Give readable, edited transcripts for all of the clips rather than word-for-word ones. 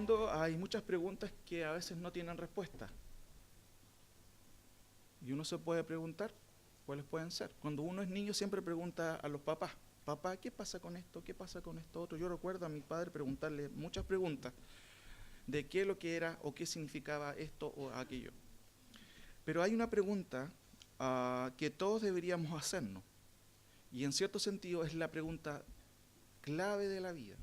mundo hay muchas preguntas que a veces no tienen respuesta. Y uno se puede preguntar cuáles pueden ser. Cuando uno es niño siempre pregunta a los papás, papá, ¿qué pasa con esto? ¿Qué pasa con esto otro? Yo recuerdo a mi padre preguntarle muchas preguntas de qué es lo que era o qué significaba esto o aquello. Pero hay una pregunta que todos deberíamos hacernos, y en cierto sentido es la pregunta clave de la vida.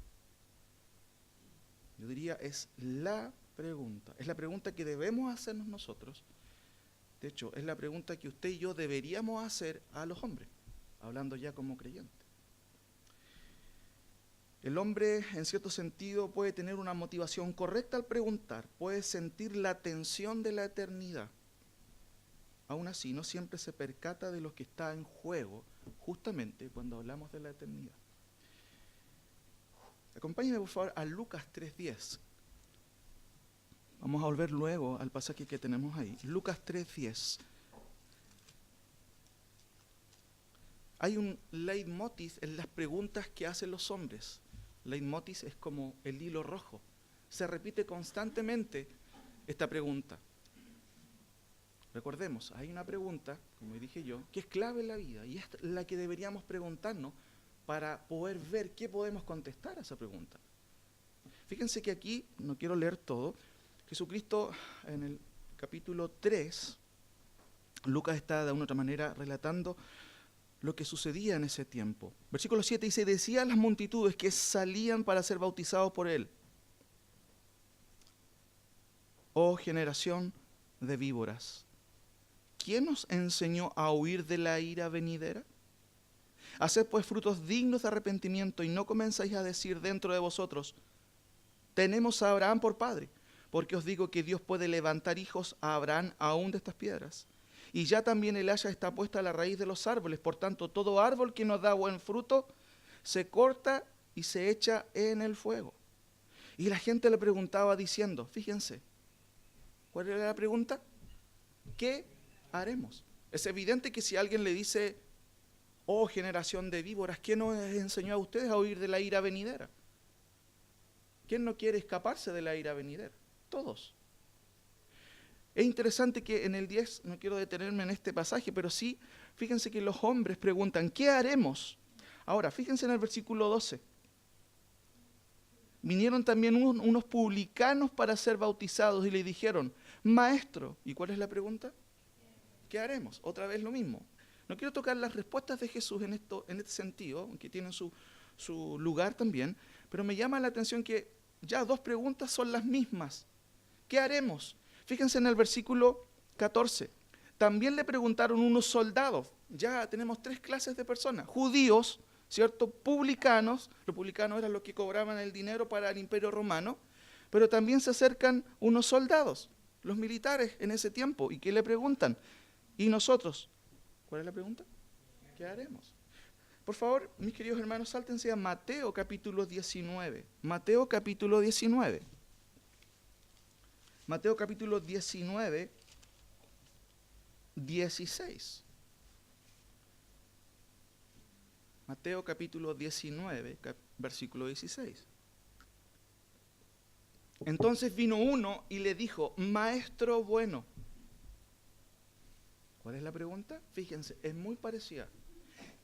Yo diría, es la pregunta que debemos hacernos nosotros. De hecho, es la pregunta que usted y yo deberíamos hacer a los hombres, hablando ya como creyentes. El hombre, en cierto sentido, puede tener una motivación correcta al preguntar, puede sentir la tensión de la eternidad. Aún así, no siempre se percata de lo que está en juego, justamente cuando hablamos de la eternidad. Acompáñenme, por favor, a Lucas 3:10. Vamos a volver luego al pasaje que tenemos ahí. Lucas 3:10. Hay un leitmotiv en las preguntas que hacen los hombres. Leitmotiv es como el hilo rojo. Se repite constantemente esta pregunta. Recordemos, hay una pregunta, como dije yo, que es clave en la vida y es la que deberíamos preguntarnos para poder ver qué podemos contestar a esa pregunta. Fíjense que aquí, no quiero leer todo, Jesucristo en el capítulo 3, Lucas está de una otra manera relatando lo que sucedía en ese tiempo. Versículo 7 dice, decía a las multitudes que salían para ser bautizados por él: oh generación de víboras, ¿quién os enseñó a huir de la ira venidera? Haced pues frutos dignos de arrepentimiento y no comenzáis a decir dentro de vosotros, tenemos a Abraham por padre, porque os digo que Dios puede levantar hijos a Abraham aún de estas piedras. Y ya también el haya está puesta a la raíz de los árboles, por tanto todo árbol que no da buen fruto se corta y se echa en el fuego. Y la gente le preguntaba diciendo, fíjense, ¿cuál era la pregunta? ¿Qué haremos? Es evidente que si alguien le dice, oh generación de víboras, ¿quién nos enseñó a ustedes a huir de la ira venidera? ¿Quién no quiere escaparse de la ira venidera? Todos. Es interesante que en el 10, no quiero detenerme en este pasaje, pero sí, fíjense que los hombres preguntan, ¿qué haremos? Ahora, fíjense en el versículo 12. Vinieron también unos publicanos para ser bautizados y le dijeron, maestro, ¿y cuál es la pregunta? ¿Qué haremos? Otra vez lo mismo. No quiero tocar las respuestas de Jesús en este sentido, aunque tienen su lugar también, pero me llama la atención que ya dos preguntas son las mismas. ¿Qué haremos? Fíjense en el versículo 14. También le preguntaron unos soldados, ya tenemos tres clases de personas, judíos, ¿cierto? Publicanos, los publicanos eran los que cobraban el dinero para el Imperio Romano, pero también se acercan unos soldados, los militares en ese tiempo, y que le preguntan, ¿y nosotros? ¿Cuál es la pregunta? ¿Qué haremos? Por favor, mis queridos hermanos, sáltense a Mateo capítulo 19. Mateo capítulo 19. Mateo capítulo 19, 16. Mateo capítulo 19, versículo 16. Entonces vino uno y le dijo, maestro bueno. ¿Cuál es la pregunta? Fíjense, es muy parecida.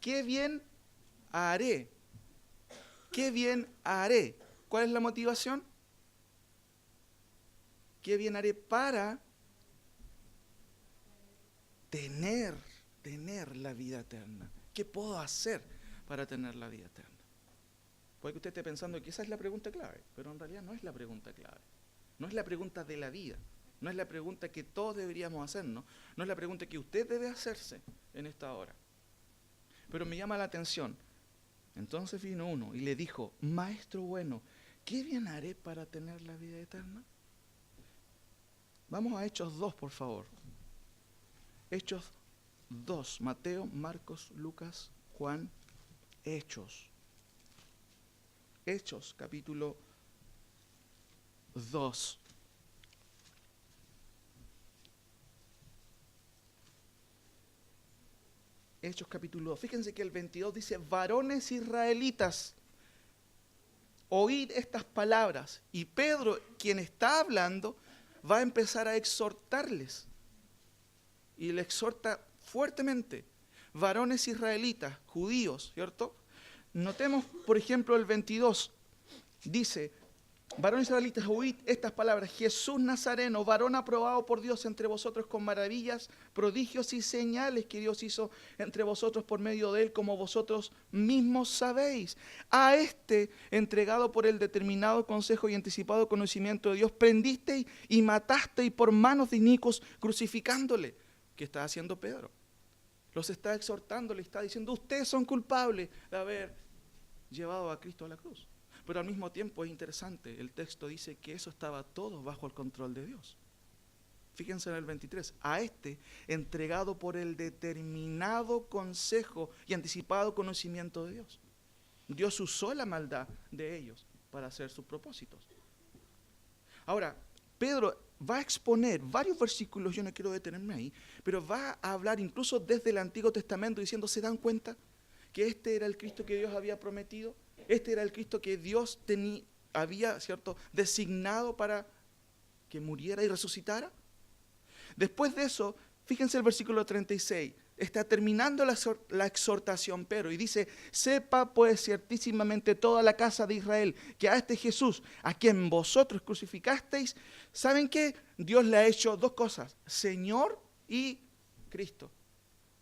¿Qué bien haré? ¿Qué bien haré? ¿Cuál es la motivación? ¿Qué bien haré para tener la vida eterna? ¿Qué puedo hacer para tener la vida eterna? Puede que usted esté pensando que esa es la pregunta clave, pero en realidad no es la pregunta clave. No es la pregunta de la vida. No es la pregunta que todos deberíamos hacernos. No es la pregunta que usted debe hacerse en esta hora. Pero me llama la atención. Entonces vino uno y le dijo, maestro bueno, ¿qué bien haré para tener la vida eterna? Vamos a Hechos 2, por favor. Hechos 2, Mateo, Marcos, Lucas, Juan, Hechos. Hechos, capítulo 2. Hechos capítulo 2. Fíjense que el 22 dice, varones israelitas. oíd estas palabras. Y Pedro, quien está hablando, va a empezar a exhortarles. Y le exhorta fuertemente. Varones israelitas, judíos, ¿cierto? Notemos, por ejemplo, el 22. Dice, varones israelitas, oíd estas palabras. Jesús Nazareno, varón aprobado por Dios entre vosotros con maravillas, prodigios y señales que Dios hizo entre vosotros por medio de él, como vosotros mismos sabéis. A este, entregado por el determinado consejo y anticipado conocimiento de Dios, prendisteis y matasteis por manos de inicuos, crucificándole. ¿Qué está haciendo Pedro? Los está exhortando, le está diciendo, ustedes son culpables de haber llevado a Cristo a la cruz. Pero al mismo tiempo es interesante, el texto dice que eso estaba todo bajo el control de Dios. Fíjense en el 23, a este entregado por el determinado consejo y anticipado conocimiento de Dios. Dios usó la maldad de ellos para hacer sus propósitos. Ahora, Pedro va a exponer varios versículos, yo no quiero detenerme ahí, pero va a hablar incluso desde el Antiguo Testamento diciendo, ¿se dan cuenta que este era el Cristo que Dios había prometido? Este era el Cristo que Dios había, ¿cierto?, designado para que muriera y resucitara. Después de eso, fíjense el versículo 36, está terminando la exhortación Pedro y dice, sepa pues ciertísimamente toda la casa de Israel que a este Jesús, a quien vosotros crucificasteis, ¿saben qué? Dios le ha hecho dos cosas, Señor y Cristo.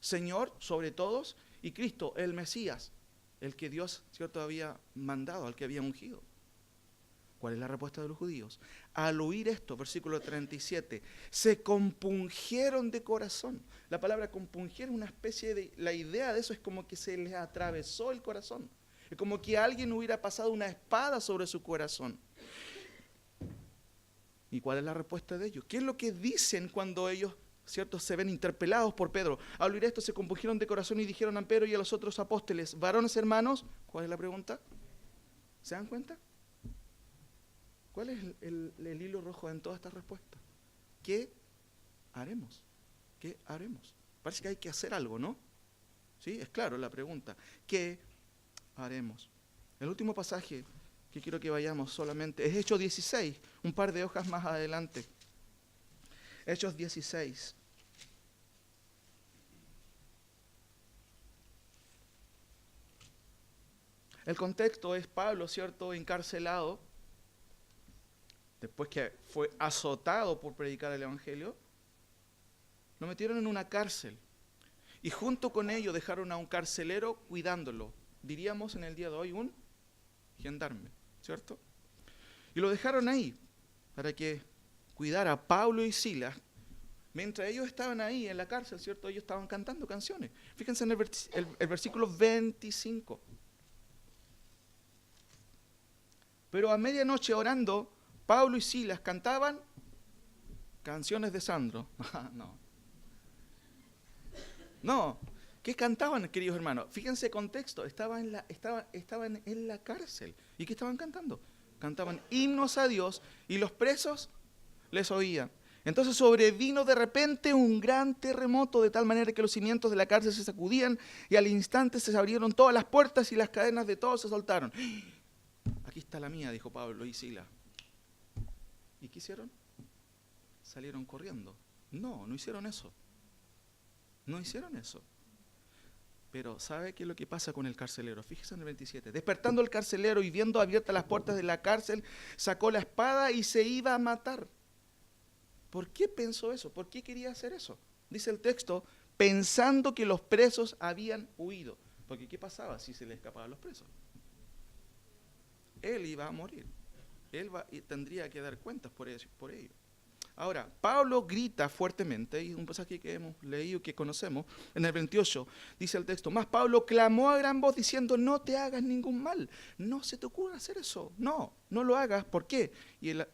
Señor sobre todos y Cristo, el Mesías, el que Dios, ¿cierto?, había mandado, al que había ungido. ¿Cuál es la respuesta de los judíos? Al oír esto, versículo 37, se compungieron de corazón. La palabra compungir es una especie de, la idea de eso es como que se les atravesó el corazón. Es como que alguien hubiera pasado una espada sobre su corazón. ¿Y cuál es la respuesta de ellos? ¿Qué es lo que dicen cuando ellos, ¿cierto?, se ven interpelados por Pedro? Al oír esto se compungieron de corazón y dijeron a Pedro y a los otros apóstoles, varones hermanos, ¿cuál es la pregunta? ¿Se dan cuenta? ¿Cuál es el hilo rojo en toda esta respuesta? ¿Qué haremos? ¿Qué haremos? Parece que hay que hacer algo, ¿no? ¿Sí? Es claro la pregunta. ¿Qué haremos? El último pasaje que quiero que vayamos solamente es Hechos 16, un par de hojas más adelante. Hechos 16. El contexto es Pablo, ¿cierto?, encarcelado, después que fue azotado por predicar el Evangelio, lo metieron en una cárcel. Y junto con ello dejaron a un carcelero cuidándolo. Diríamos en el día de hoy un gendarme, ¿cierto? Y lo dejaron ahí para que cuidara a Pablo y Silas. Mientras ellos estaban ahí en la cárcel, ¿cierto? Ellos estaban cantando canciones. Fíjense en el versículo 25. Pero a medianoche orando, Pablo y Silas cantaban canciones de Sandro. No. ¿Qué cantaban, queridos hermanos? Fíjense el contexto. Estaban en la cárcel. ¿Y qué estaban cantando? Cantaban himnos a Dios y los presos les oían. Entonces sobrevino de repente un gran terremoto, de tal manera que los cimientos de la cárcel se sacudían y al instante se abrieron todas las puertas y las cadenas de todos se soltaron. Aquí está la mía, dijo Pablo y Silas. ¿Y qué hicieron? Salieron corriendo. No hicieron eso. No hicieron eso. Pero ¿sabe qué es lo que pasa con el carcelero? Fíjese en el 27. Despertando el carcelero y viendo abiertas las puertas de la cárcel, sacó la espada y se iba a matar. ¿Por qué pensó eso? ¿Por qué quería hacer eso? Dice el texto, pensando que los presos habían huido. Porque ¿qué pasaba si se le escapaban los presos? Él iba a morir. Él tendría que dar cuentas por ello. Ahora, Pablo grita fuertemente, y un pasaje que hemos leído, que conocemos, en el 28, dice el texto, más Pablo clamó a gran voz diciendo, no te hagas ningún mal, no se te ocurra hacer eso, no lo hagas, ¿por qué? Y el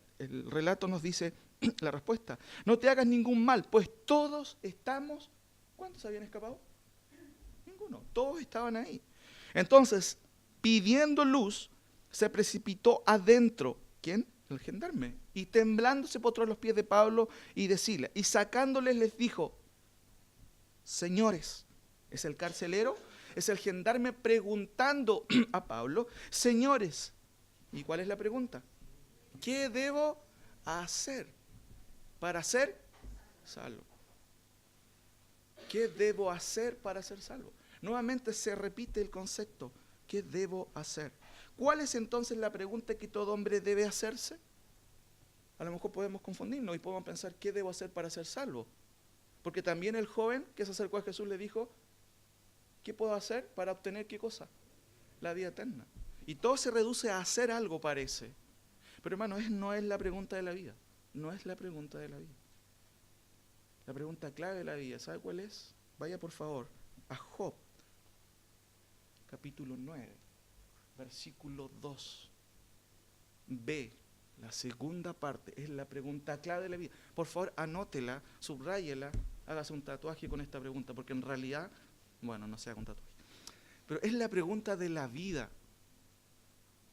relato nos dice la respuesta, no te hagas ningún mal, pues todos estamos, ¿cuántos habían escapado? Ninguno, todos estaban ahí. Entonces, pidiendo luz, se precipitó adentro. ¿Quién? El gendarme. Y temblando se postró a los pies de Pablo y de Silas. Y sacándoles les dijo, señores, es el carcelero, es el gendarme preguntando a Pablo, señores, ¿Y cuál es la pregunta? ¿Qué debo hacer para ser salvo? ¿Qué debo hacer para ser salvo? Nuevamente se repite el concepto. ¿Qué debo hacer? ¿Cuál es entonces la pregunta que todo hombre debe hacerse? A lo mejor podemos confundirnos y podemos pensar, ¿qué debo hacer para ser salvo? Porque también el joven que se acercó a Jesús le dijo, ¿qué puedo hacer para obtener qué cosa? La vida eterna. Y todo se reduce a hacer algo, parece. Pero hermano, no es la pregunta de la vida. No es la pregunta de la vida. La pregunta clave de la vida, ¿sabe cuál es? Vaya por favor a Job, capítulo 9, versículo 2. B, la segunda parte, es la pregunta clave de la vida. Por favor, anótela, subráyela, hágase un tatuaje con esta pregunta, porque en realidad, bueno, no se haga un tatuaje. Pero es la pregunta de la vida.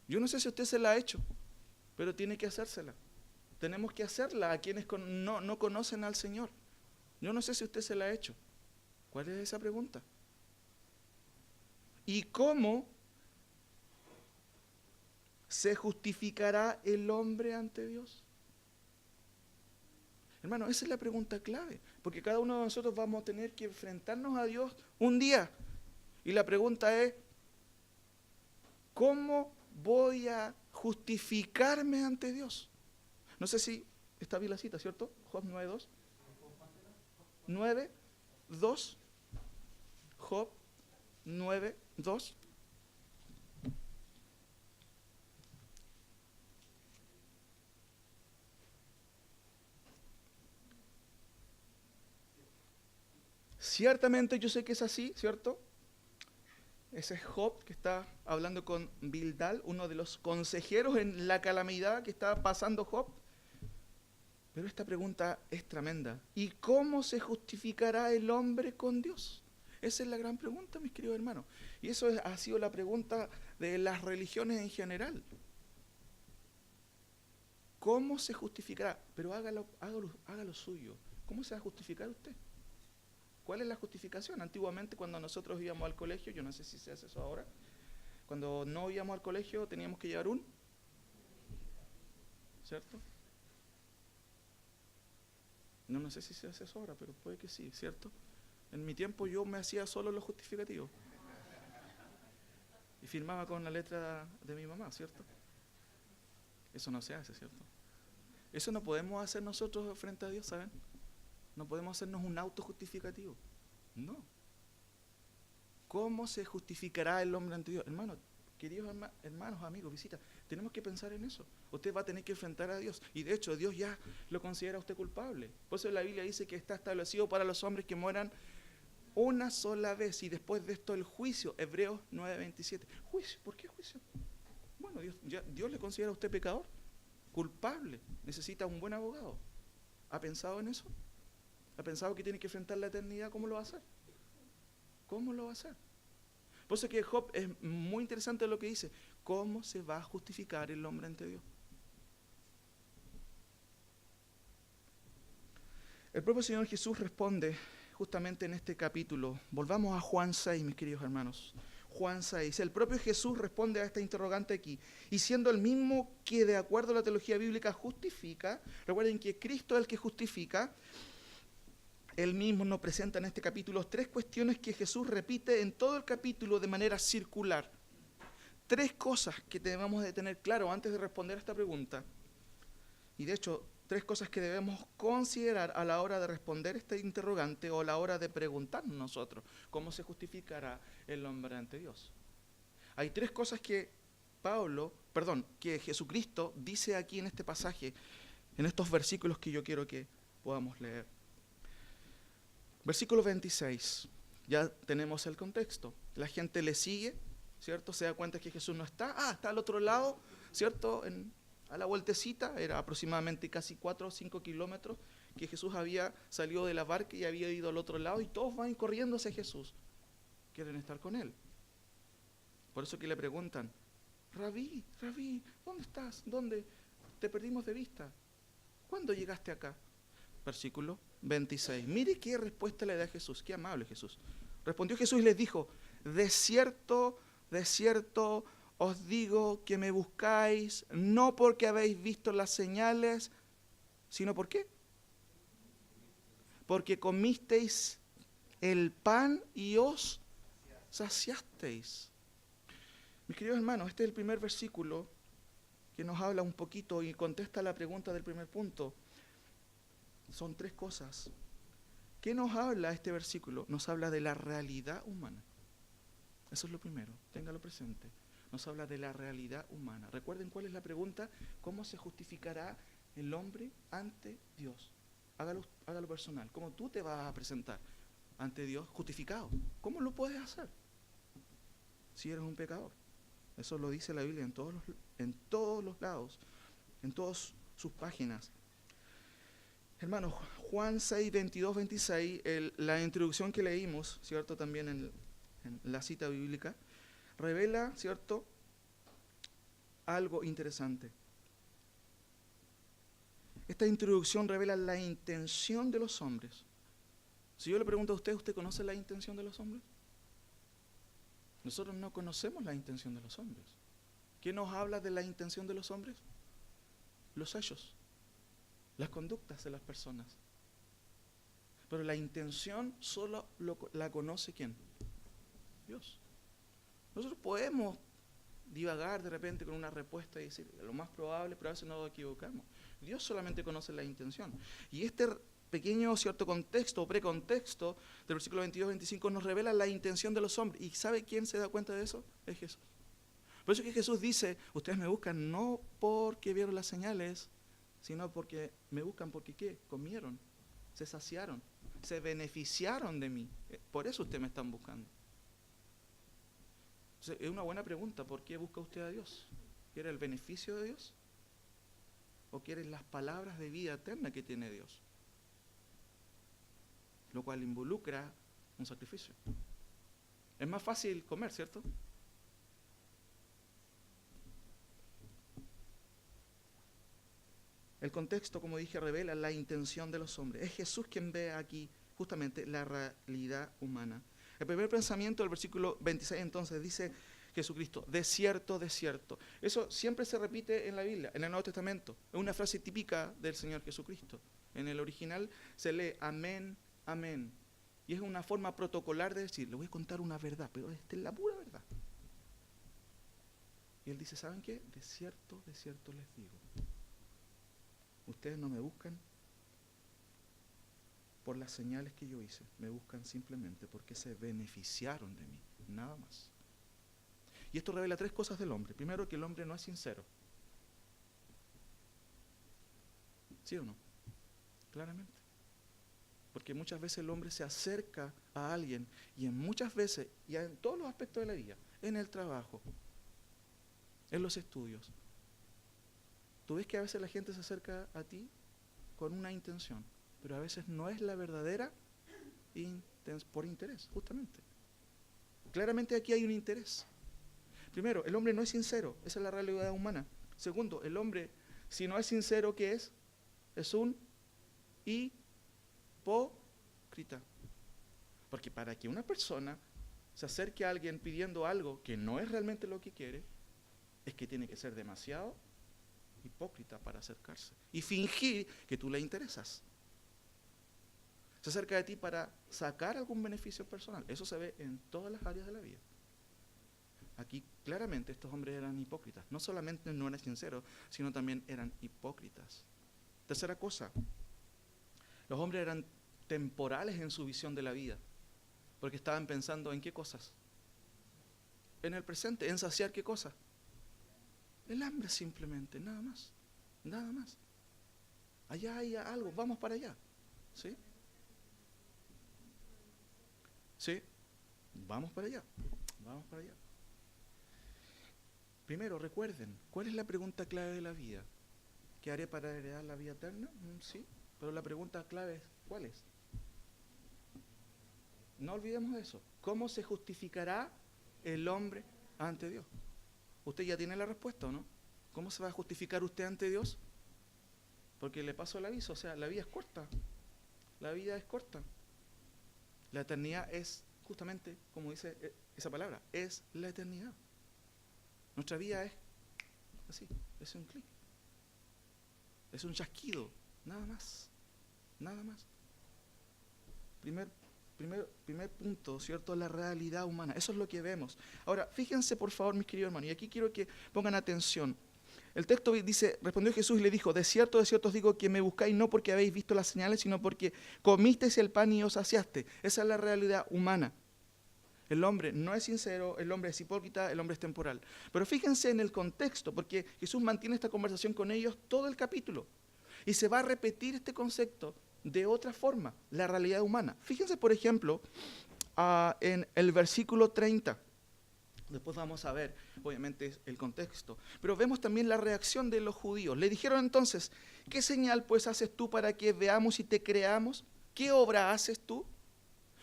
Yo no sé si usted se la ha hecho, pero tiene que hacérsela. Tenemos que hacerla a quienes no conocen al Señor. Yo no sé si usted se la ha hecho. ¿Cuál es esa pregunta? ¿Y cómo se justificará el hombre ante Dios? Hermano, esa es la pregunta clave, porque cada uno de nosotros vamos a tener que enfrentarnos a Dios un día. Y la pregunta es, ¿cómo voy a justificarme ante Dios? No sé si está bien la cita, ¿cierto? Job 9:2. 9:2. Job 9:2. Ciertamente yo sé que es así, ¿cierto? Ese es Job que está hablando con Bildad, uno de los consejeros en la calamidad que está pasando Job. Pero esta pregunta es tremenda. ¿Y cómo se justificará el hombre con Dios? Esa es la gran pregunta, mis queridos hermanos. Y eso ha sido la pregunta de las religiones en general. ¿Cómo se justificará? Pero hágalo suyo. ¿Cómo se va a justificar usted? ¿Cuál es la justificación? Antiguamente, cuando nosotros íbamos al colegio, yo no sé si se hace eso ahora, cuando no íbamos al colegio teníamos que llevar ¿cierto? No sé si se hace eso ahora, pero puede que sí, ¿cierto? En mi tiempo yo me hacía solo los justificativos. Y firmaba con la letra de mi mamá, ¿cierto? Eso no se hace, ¿cierto? Eso no podemos hacer nosotros frente a Dios, ¿saben? No podemos hacernos un auto justificativo. No. ¿Cómo se justificará el hombre ante Dios? Hermanos, queridos hermanos, amigos, visitas, tenemos que pensar en eso. Usted va a tener que enfrentar a Dios. Y de hecho, Dios ya lo considera a usted culpable. Por eso la Biblia dice que está establecido para los hombres que mueran una sola vez. Y después de esto el juicio. Hebreos 9:27. ¿Juicio? ¿Por qué juicio? Bueno, Dios le considera a usted pecador, culpable. Necesita un buen abogado. ¿Ha pensado en eso? ¿Ha pensado que tiene que enfrentar la eternidad? ¿Cómo lo va a hacer? ¿Cómo lo va a hacer? Por eso que Job es muy interesante lo que dice. ¿Cómo se va a justificar el hombre ante Dios? El propio Señor Jesús responde justamente en este capítulo. Volvamos a Juan 6, mis queridos hermanos. Juan 6. El propio Jesús responde a esta interrogante aquí. Y siendo el mismo que de acuerdo a la teología bíblica justifica, recuerden que Cristo es el que justifica, él mismo nos presenta en este capítulo 3 cuestiones que Jesús repite en todo el capítulo de manera circular. 3 cosas que debemos de tener claro antes de responder a esta pregunta. Y de hecho, 3 cosas que debemos considerar a la hora de responder este interrogante o a la hora de preguntarnos nosotros, ¿cómo se justificará el hombre ante Dios? Hay 3 cosas que que Jesucristo dice aquí en este pasaje, en estos versículos que yo quiero que podamos leer. Versículo 26, ya tenemos el contexto. La gente le sigue, ¿cierto? Se da cuenta que Jesús no está. Está al otro lado, ¿cierto? A la vueltecita, era aproximadamente casi 4 o 5 kilómetros que Jesús había salido de la barca y había ido al otro lado y todos van corriendo hacia Jesús. Quieren estar con él. Por eso que le preguntan, Rabí, ¿dónde estás? ¿Dónde? Te perdimos de vista. ¿Cuándo llegaste acá? Versículo 26. Mire qué respuesta le da Jesús. Qué amable Jesús. Respondió Jesús y les dijo, de cierto os digo que me buscáis no porque habéis visto las señales, sino ¿por qué? Porque comisteis el pan y os saciasteis. Mis queridos hermanos, este es el primer versículo que nos habla un poquito y contesta la pregunta del primer punto. Son tres cosas. ¿Qué nos habla este versículo? Nos habla de la realidad humana. Eso es lo primero, téngalo presente. Nos habla de la realidad humana. Recuerden cuál es la pregunta: ¿cómo se justificará el hombre ante Dios? Hágalo personal. ¿Cómo tú te vas a presentar ante Dios justificado? ¿Cómo lo puedes hacer si eres un pecador? Eso lo dice la Biblia en todos los lados, en todas sus páginas. Hermanos, Juan 6, 22, 26, la introducción que leímos, ¿cierto? También en la cita bíblica, revela, ¿cierto?, algo interesante. Esta introducción revela la intención de los hombres. Si yo le pregunto a usted, ¿usted conoce la intención de los hombres? Nosotros no conocemos la intención de los hombres. ¿Qué nos habla de la intención de los hombres? Los hechos, las conductas de las personas. Pero la intención solo la conoce ¿quién? Dios. Nosotros podemos divagar de repente con una respuesta y decir lo más probable, pero a veces nos equivocamos. Dios solamente conoce la intención. Y este pequeño, cierto, contexto o precontexto del versículo 22-25 nos revela la intención de los hombres. ¿Y sabe quién se da cuenta de eso? Es Jesús. Por eso es que Jesús dice, ustedes me buscan no porque vieron las señales, sino porque me buscan porque ¿qué? Comieron, se saciaron, se beneficiaron de mí. Por eso ustedes me están buscando. Entonces, es una buena pregunta, ¿por qué busca usted a Dios? ¿Quiere el beneficio de Dios? ¿O quiere las palabras de vida eterna que tiene Dios? Lo cual involucra un sacrificio. Es más fácil comer, ¿cierto? El contexto, como dije, revela la intención de los hombres. Es Jesús quien ve aquí justamente la realidad humana. El primer pensamiento del versículo 26 entonces dice Jesucristo, de cierto, de cierto. Eso siempre se repite en la Biblia, en el Nuevo Testamento. Es una frase típica del Señor Jesucristo. En el original se lee amén, amén. Y es una forma protocolar de decir, le voy a contar una verdad, pero esta es la pura verdad. Y él dice, ¿saben qué? De cierto les digo. Ustedes no me buscan por las señales que yo hice, me buscan simplemente porque se beneficiaron de mí, nada más. Y esto revela tres cosas del hombre. Primero, que el hombre no es sincero. ¿Sí o no? Claramente. Porque muchas veces el hombre se acerca a alguien y muchas veces, y en todos los aspectos de la vida, en el trabajo, en los estudios, tú ves que a veces la gente se acerca a ti con una intención, pero a veces no es la verdadera por interés, justamente. Claramente aquí hay un interés. Primero, el hombre no es sincero, esa es la realidad humana. Segundo, el hombre, si no es sincero, ¿qué es? Es un hipócrita. Porque para que una persona se acerque a alguien pidiendo algo que no es realmente lo que quiere, es que tiene que ser demasiado hipócrita para acercarse y fingir que tú le interesas. Se acerca de ti para sacar algún beneficio personal. Eso se ve en todas las áreas de la vida. Aquí claramente estos hombres eran hipócritas. No solamente no eran sinceros, sino también eran hipócritas. Tercera cosa, los hombres eran temporales en su visión de la vida, porque estaban pensando en qué cosas. En el presente, en saciar qué cosa. El hambre simplemente, nada más. Nada más. Allá hay algo, vamos para allá. ¿Sí? ¿Sí? Vamos para allá. Vamos para allá. Primero, recuerden, ¿cuál es la pregunta clave de la vida? ¿Qué haré para heredar la vida eterna? Sí, pero la pregunta clave es, ¿cuál es? No olvidemos eso. ¿Cómo se justificará el hombre ante Dios? Usted ya tiene la respuesta, ¿o no? ¿Cómo se va a justificar usted ante Dios? Porque le paso el aviso, o sea, la vida es corta. La vida es corta. La eternidad es, justamente, como dice esa palabra, es la eternidad. Nuestra vida es así, es un clic, es un chasquido, nada más, nada más. Primer punto, ¿cierto? La realidad humana, eso es lo que vemos. Ahora, fíjense por favor, mis queridos hermanos, y aquí quiero que pongan atención. El texto dice, respondió Jesús y le dijo, de cierto os digo que me buscáis no porque habéis visto las señales, sino porque comisteis el pan y os saciaste. Esa es la realidad humana. El hombre no es sincero, el hombre es hipócrita, el hombre es temporal. Pero fíjense en el contexto, porque Jesús mantiene esta conversación con ellos todo el capítulo. Y se va a repetir este concepto de otra forma, la realidad humana. Fíjense, por ejemplo, en el versículo 30. Después vamos a ver, obviamente, el contexto. Pero vemos también la reacción de los judíos. Le dijeron entonces, ¿qué señal pues haces tú para que veamos y te creamos? ¿Qué obra haces tú?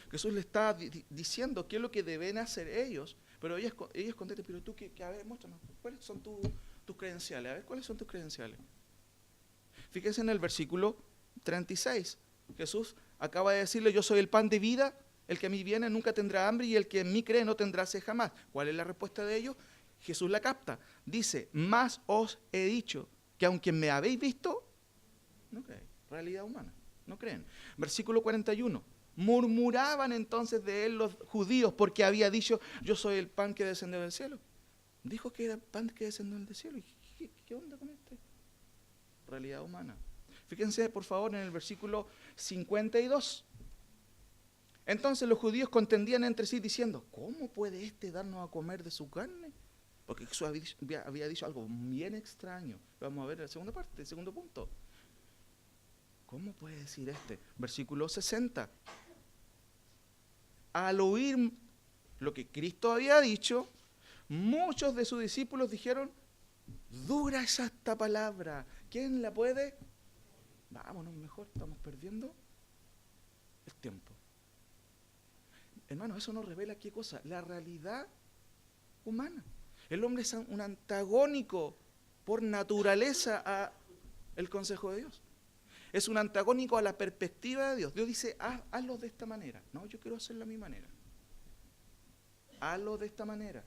Jesús le está diciendo qué es lo que deben hacer ellos. Pero ellos contestan, pero tú, a ver, muéstranos, ¿cuáles son tus credenciales? A ver, ¿cuáles son tus credenciales? Fíjense en el versículo 36. Jesús acaba de decirle, yo soy el pan de vida. El que a mí viene nunca tendrá hambre y el que en mí cree no tendrá sed jamás. ¿Cuál es la respuesta de ellos? Jesús la capta. Dice, más os he dicho que aunque me habéis visto, no creen. Realidad humana, no creen. Versículo 41. Murmuraban entonces de él los judíos porque había dicho, yo soy el pan que descendió del cielo. Dijo que era el pan que descendió del cielo. ¿Qué onda con este? Realidad humana. Fíjense por favor en el versículo 52. Entonces los judíos contendían entre sí diciendo, ¿cómo puede éste darnos a comer de su carne? Porque Jesús había dicho algo bien extraño. Lo vamos a ver en la segunda parte, el segundo punto. ¿Cómo puede decir este? Versículo 60. Al oír lo que Cristo había dicho, muchos de sus discípulos dijeron, dura es esta palabra. ¿Quién la puede? Vámonos mejor, estamos perdiendo el tiempo. Hermano, eso nos revela qué cosa, la realidad humana. El hombre es un antagónico por naturaleza al consejo de Dios. Es un antagónico a la perspectiva de Dios. Dios dice, hazlo de esta manera. No, yo quiero hacerlo a mi manera. Hazlo de esta manera.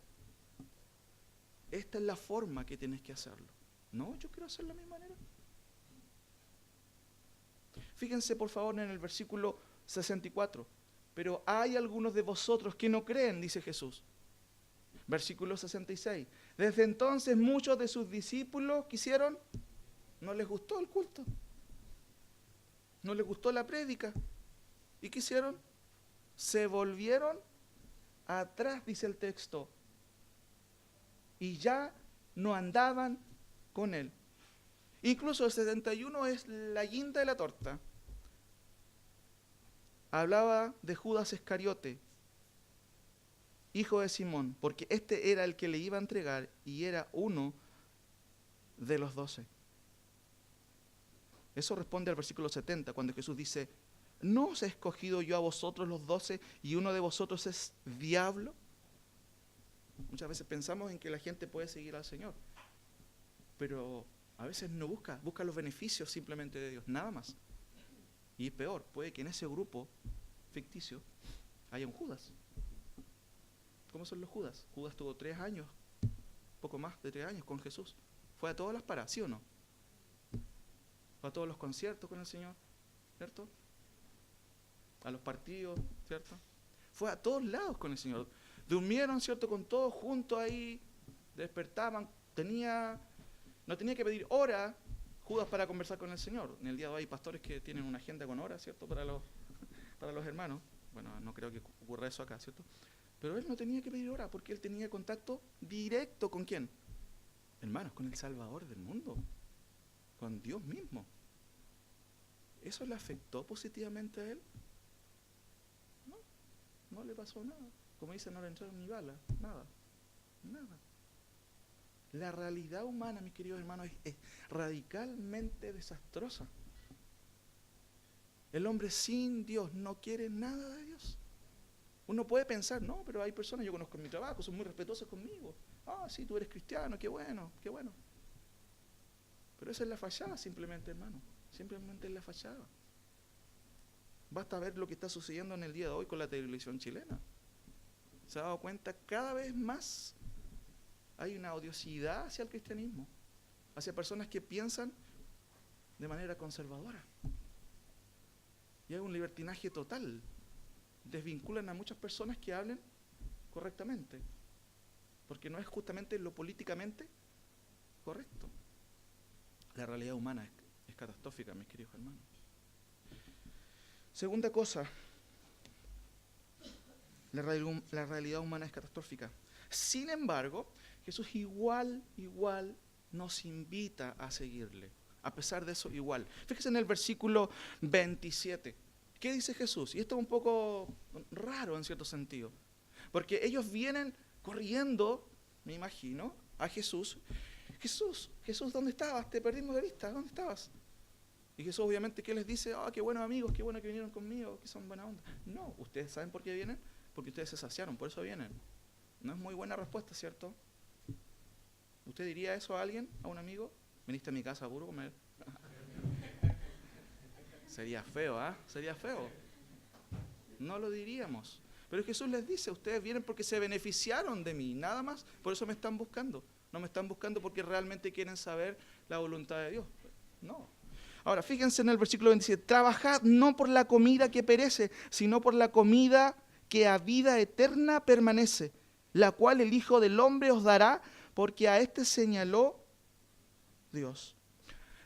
Esta es la forma que tienes que hacerlo. No, yo quiero hacerlo a mi manera. Fíjense por favor en el versículo 64. Pero hay algunos de vosotros que no creen, dice Jesús. Versículo 66. Desde entonces muchos de sus discípulos quisieron, no les gustó el culto, no les gustó la prédica. ¿Y qué hicieron? Se volvieron atrás, dice el texto, y ya no andaban con él. Incluso el 71 es la guinda de la torta. Hablaba de Judas Iscariote, hijo de Simón, porque este era el que le iba a entregar y era uno de los 12. Eso responde al versículo 70, cuando Jesús dice, ¿no os he escogido yo a vosotros los 12 y uno de vosotros es diablo? Muchas veces pensamos en que la gente puede seguir al Señor, pero a veces no busca los beneficios simplemente de Dios, nada más. Y peor, puede que en ese grupo ficticio haya un Judas. ¿Cómo son los Judas? Judas tuvo 3 años, poco más de 3 años con Jesús. Fue a todas las paradas, ¿sí o no? Fue a todos los conciertos con el Señor, ¿cierto? A los partidos, ¿cierto? Fue a todos lados con el Señor. Durmieron, ¿cierto? Con todos juntos ahí, despertaban, no tenía que pedir hora Judas para conversar con el Señor. En el día de hoy hay pastores que tienen una agenda con horas, ¿cierto? Para los hermanos. Bueno, no creo que ocurra eso acá, ¿cierto? Pero él no tenía que pedir hora porque él tenía contacto directo ¿con quién? Hermanos, con el Salvador del mundo, con Dios mismo. ¿Eso le afectó positivamente a él? No le pasó nada. Como dice, no le entraron ni balas, nada. La realidad humana, mis queridos hermanos, es radicalmente desastrosa. El hombre sin Dios no quiere nada de Dios. Uno puede pensar, no, pero hay personas, yo conozco en mi trabajo, son muy respetuosas conmigo. Sí, tú eres cristiano, qué bueno, qué bueno. Pero esa es la fachada simplemente, hermano. Simplemente es la fachada. Basta ver lo que está sucediendo en el día de hoy con la televisión chilena. Se ha dado cuenta cada vez más hay una odiosidad hacia el cristianismo, hacia personas que piensan de manera conservadora. Y hay un libertinaje total. Desvinculan a muchas personas que hablen correctamente, porque no es justamente lo políticamente correcto. La realidad humana es catastrófica, mis queridos hermanos. Segunda cosa, la realidad humana es catastrófica. Sin embargo, Jesús igual nos invita a seguirle. A pesar de eso, igual. Fíjese en el versículo 27. ¿Qué dice Jesús? Y esto es un poco raro en cierto sentido. Porque ellos vienen corriendo, me imagino, a Jesús. Jesús, ¿dónde estabas? Te perdimos de vista, ¿dónde estabas? Y Jesús obviamente, ¿qué les dice? Qué buenos amigos, qué bueno que vinieron conmigo, que son buena onda. No, ¿ustedes saben por qué vienen? Porque ustedes se saciaron, por eso vienen. No es muy buena respuesta, ¿cierto? ¿Usted diría eso a alguien, a un amigo? ¿Viniste a mi casa a puro comer? Sería feo, ¿ah? Sería feo. No lo diríamos. Pero Jesús les dice, ustedes vienen porque se beneficiaron de mí, nada más, por eso me están buscando. No me están buscando porque realmente quieren saber la voluntad de Dios. No. Ahora, fíjense en el versículo 27. Trabajad no por la comida que perece, sino por la comida que a vida eterna permanece, la cual el Hijo del Hombre os dará, porque a este señaló Dios.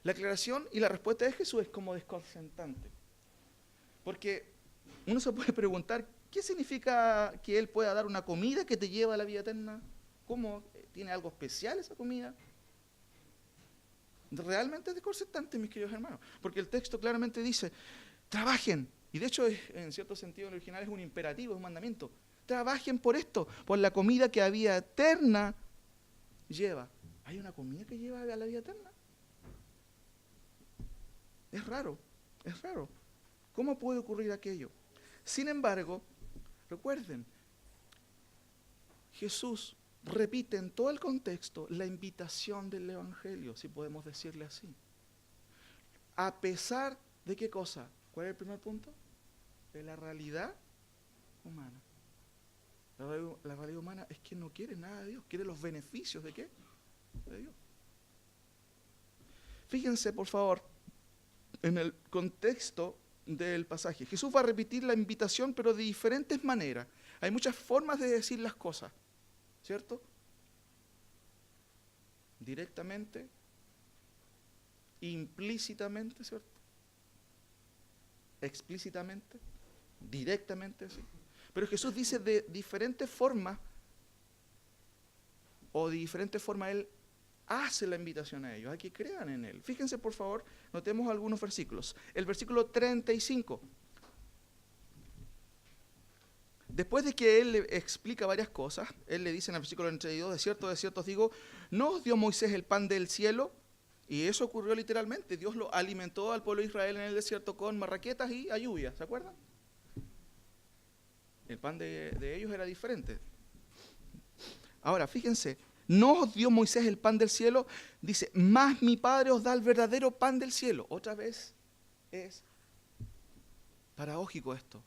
La aclaración y la respuesta de Jesús es como desconcertante. Porque uno se puede preguntar, ¿qué significa que Él pueda dar una comida que te lleva a la vida eterna? ¿Cómo? ¿Tiene algo especial esa comida? Realmente es desconcertante, mis queridos hermanos. Porque el texto claramente dice, trabajen. Y de hecho, en cierto sentido, en el original es un imperativo, es un mandamiento. Trabajen por esto, por la comida que a vida eterna lleva. ¿Hay una comida que lleva a la vida eterna? Es raro, es raro. ¿Cómo puede ocurrir aquello? Sin embargo, recuerden, Jesús repite en todo el contexto la invitación del Evangelio, si podemos decirle así. A pesar de qué cosa. ¿Cuál es el primer punto? De la realidad humana. La realidad humana es que no quiere nada de Dios, quiere los beneficios de qué? De Dios. Fíjense, por favor, en el contexto del pasaje. Jesús va a repetir la invitación, pero de diferentes maneras. Hay muchas formas de decir las cosas, ¿cierto? Directamente, implícitamente, ¿cierto? Explícitamente, directamente, ¿sí? Pero Jesús dice de diferentes formas, o de diferentes formas Él hace la invitación a ellos, a que crean en Él. Fíjense, por favor, notemos algunos versículos. El versículo 35. Después de que Él le explica varias cosas, Él le dice en el versículo 32, de cierto os digo, ¿no os dio Moisés el pan del cielo? Y eso ocurrió literalmente. Dios lo alimentó al pueblo de Israel en el desierto con marraquetas y a lluvia, ¿se acuerdan? El pan de ellos era diferente. Ahora, fíjense, ¿no os dio Moisés el pan del cielo? Dice, más mi Padre os da el verdadero pan del cielo. Otra vez es paradójico esto,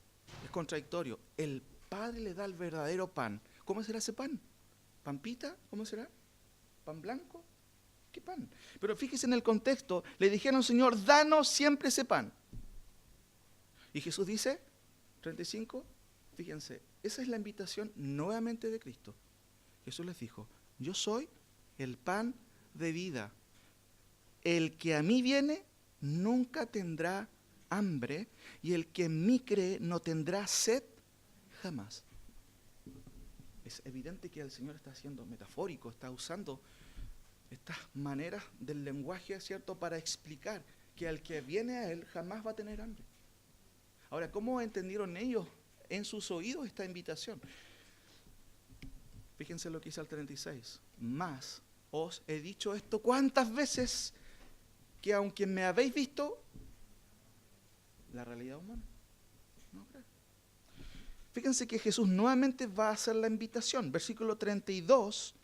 es contradictorio. El Padre le da el verdadero pan. ¿Cómo será ese pan? ¿Pampita? ¿Cómo será? ¿Pan blanco? ¿Qué pan? Pero fíjese en el contexto, le dijeron, Señor, danos siempre ese pan. Y Jesús dice, 35, fíjense, esa es la invitación nuevamente de Cristo. Jesús les dijo, yo soy el pan de vida. El que a mí viene nunca tendrá hambre y el que en mí cree no tendrá sed jamás. Es evidente que el Señor está siendo metafórico, está usando estas maneras del lenguaje, ¿cierto?, para explicar que al que viene a Él jamás va a tener hambre. Ahora, ¿cómo entendieron ellos en sus oídos esta invitación? Fíjense lo que dice el 36. Más os he dicho esto cuántas veces que aunque me habéis visto, la realidad humana no creo. Fíjense que Jesús nuevamente va a hacer la invitación. Versículo 32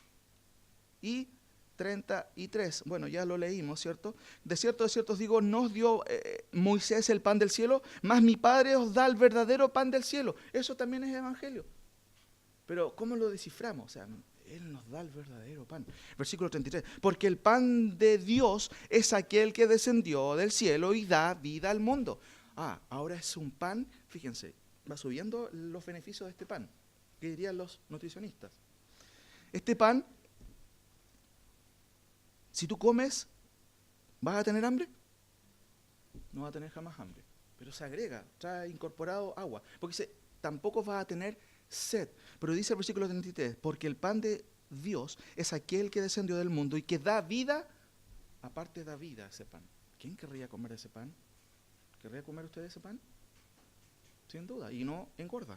y 33. Bueno, ya lo leímos, ¿cierto? De cierto os digo, no os dio Moisés el pan del cielo, mas mi Padre os da el verdadero pan del cielo. Eso también es evangelio. Pero ¿cómo lo desciframos? O sea, Él nos da el verdadero pan. Versículo 33. Porque el pan de Dios es aquel que descendió del cielo y da vida al mundo. Ahora es un pan, fíjense, va subiendo los beneficios de este pan. ¿Qué dirían los nutricionistas? Este pan, si tú comes, ¿vas a tener hambre? No vas a tener jamás hambre. Pero se agrega, trae incorporado agua. Porque dice, tampoco vas a tener sed. Pero dice el versículo 33, porque el pan de Dios es aquel que descendió del mundo y que da vida, aparte da vida ese pan. ¿Quién querría comer ese pan? ¿Querría comer usted ese pan? Sin duda, y no engorda.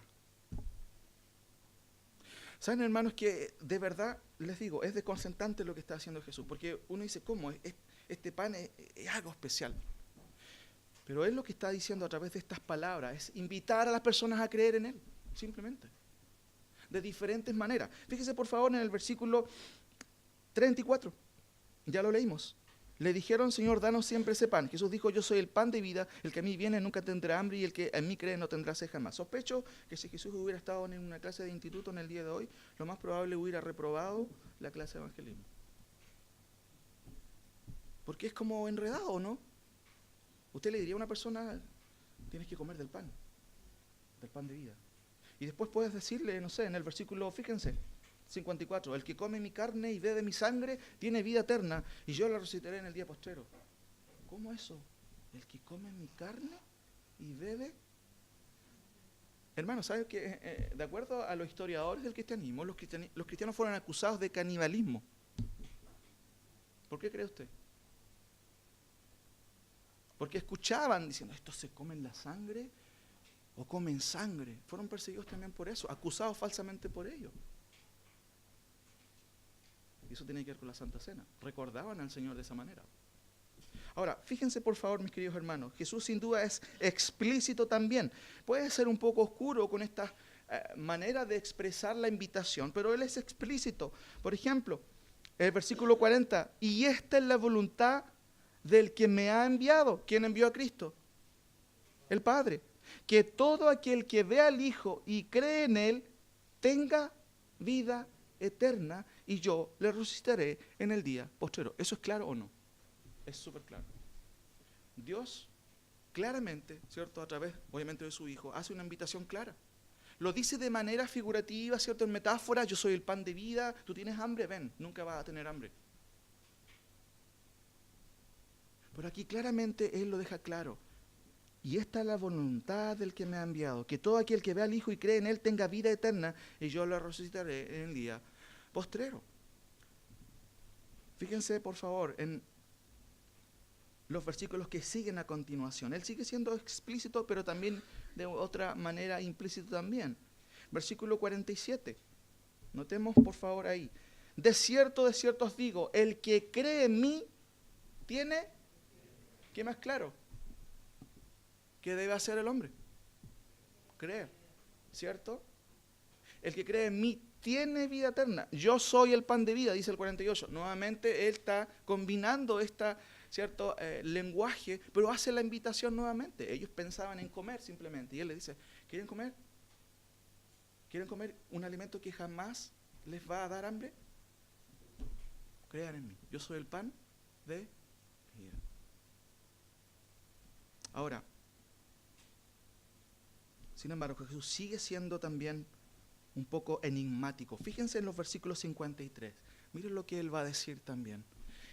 ¿Saben, hermanos, que de verdad, les digo, es desconcertante lo que está haciendo Jesús? Porque uno dice, ¿cómo? Este pan es algo especial. Pero Él lo que está diciendo a través de estas palabras es invitar a las personas a creer en Él, simplemente. De diferentes maneras. Fíjese por favor en el versículo 34. Ya lo leímos. Le dijeron, Señor, danos siempre ese pan. Jesús dijo, yo soy el pan de vida, el que a mí viene nunca tendrá hambre y el que en mí cree no tendrá sed jamás. Sospecho que si Jesús hubiera estado en una clase de instituto en el día de hoy, lo más probable hubiera reprobado la clase de evangelismo. Porque es como enredado, ¿no? Usted le diría a una persona, tienes que comer del pan de vida. Y después puedes decirle, no sé, en el versículo, fíjense, 54, el que come mi carne y bebe mi sangre tiene vida eterna y yo la resucitaré en el día postrero. ¿Cómo eso? El que come mi carne y bebe. Hermanos, ¿sabe que de acuerdo a los historiadores del cristianismo, los cristianos fueron acusados de canibalismo? ¿Por qué cree usted? Porque escuchaban diciendo, estos se comen la sangre o comen sangre. Fueron perseguidos también por eso, acusados falsamente por ello. Y eso tiene que ver con la Santa Cena. Recordaban al Señor de esa manera. Ahora, fíjense por favor, mis queridos hermanos, Jesús sin duda es explícito también. Puede ser un poco oscuro con esta manera de expresar la invitación, pero Él es explícito. Por ejemplo, el versículo 40, y esta es la voluntad del que me ha enviado. ¿Quién envió a Cristo? El Padre. Que todo aquel que ve al Hijo y cree en Él tenga vida eterna y yo le resucitaré en el día postrero. ¿Eso es claro o no? Es súper claro. Dios claramente, ¿cierto? A través, obviamente, de su Hijo, hace una invitación clara. Lo dice de manera figurativa, ¿cierto? En metáfora, yo soy el pan de vida, tú tienes hambre, ven, nunca vas a tener hambre. Pero aquí claramente Él lo deja claro. Y esta es la voluntad del que me ha enviado, que todo aquel que ve al Hijo y cree en Él tenga vida eterna y yo lo resucitaré en el día postrero. Fíjense, por favor, en los versículos que siguen a continuación. Él sigue siendo explícito, pero también de otra manera implícito también. Versículo 47. Notemos, por favor, ahí. De cierto os digo, el que cree en mí tiene, ¿qué más claro? ¿Qué debe hacer el hombre? Creer, ¿cierto? El que cree en mí tiene vida eterna. Yo soy el pan de vida, dice el 48. Nuevamente Él está combinando cierto lenguaje, pero hace la invitación nuevamente. Ellos pensaban en comer simplemente. Y Él les dice, ¿quieren comer? ¿Quieren comer un alimento que jamás les va a dar hambre? Crean en mí. Yo soy el pan de vida. Ahora, sin embargo, Jesús sigue siendo también un poco enigmático. Fíjense en los versículos 53. Miren lo que Él va a decir también.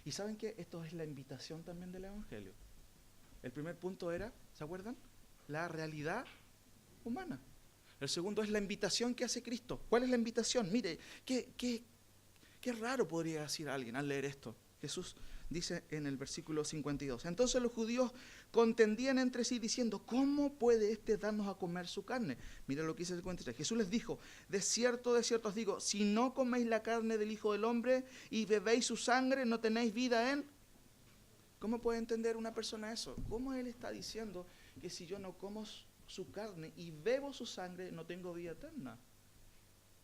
Y ¿saben qué? Esto es la invitación también del Evangelio. El primer punto era, ¿se acuerdan? La realidad humana. El segundo es la invitación que hace Cristo. ¿Cuál es la invitación? Mire, qué raro podría decir alguien al leer esto. Jesús dice en el versículo 52. Entonces los judíos contendían entre sí diciendo, ¿cómo puede éste darnos a comer su carne? Mira lo que dice el 53. Jesús les dijo, de cierto os digo, si no coméis la carne del Hijo del Hombre y bebéis su sangre, no tenéis vida en... ¿Cómo puede entender una persona eso? ¿Cómo Él está diciendo que si yo no como su carne y bebo su sangre, no tengo vida eterna?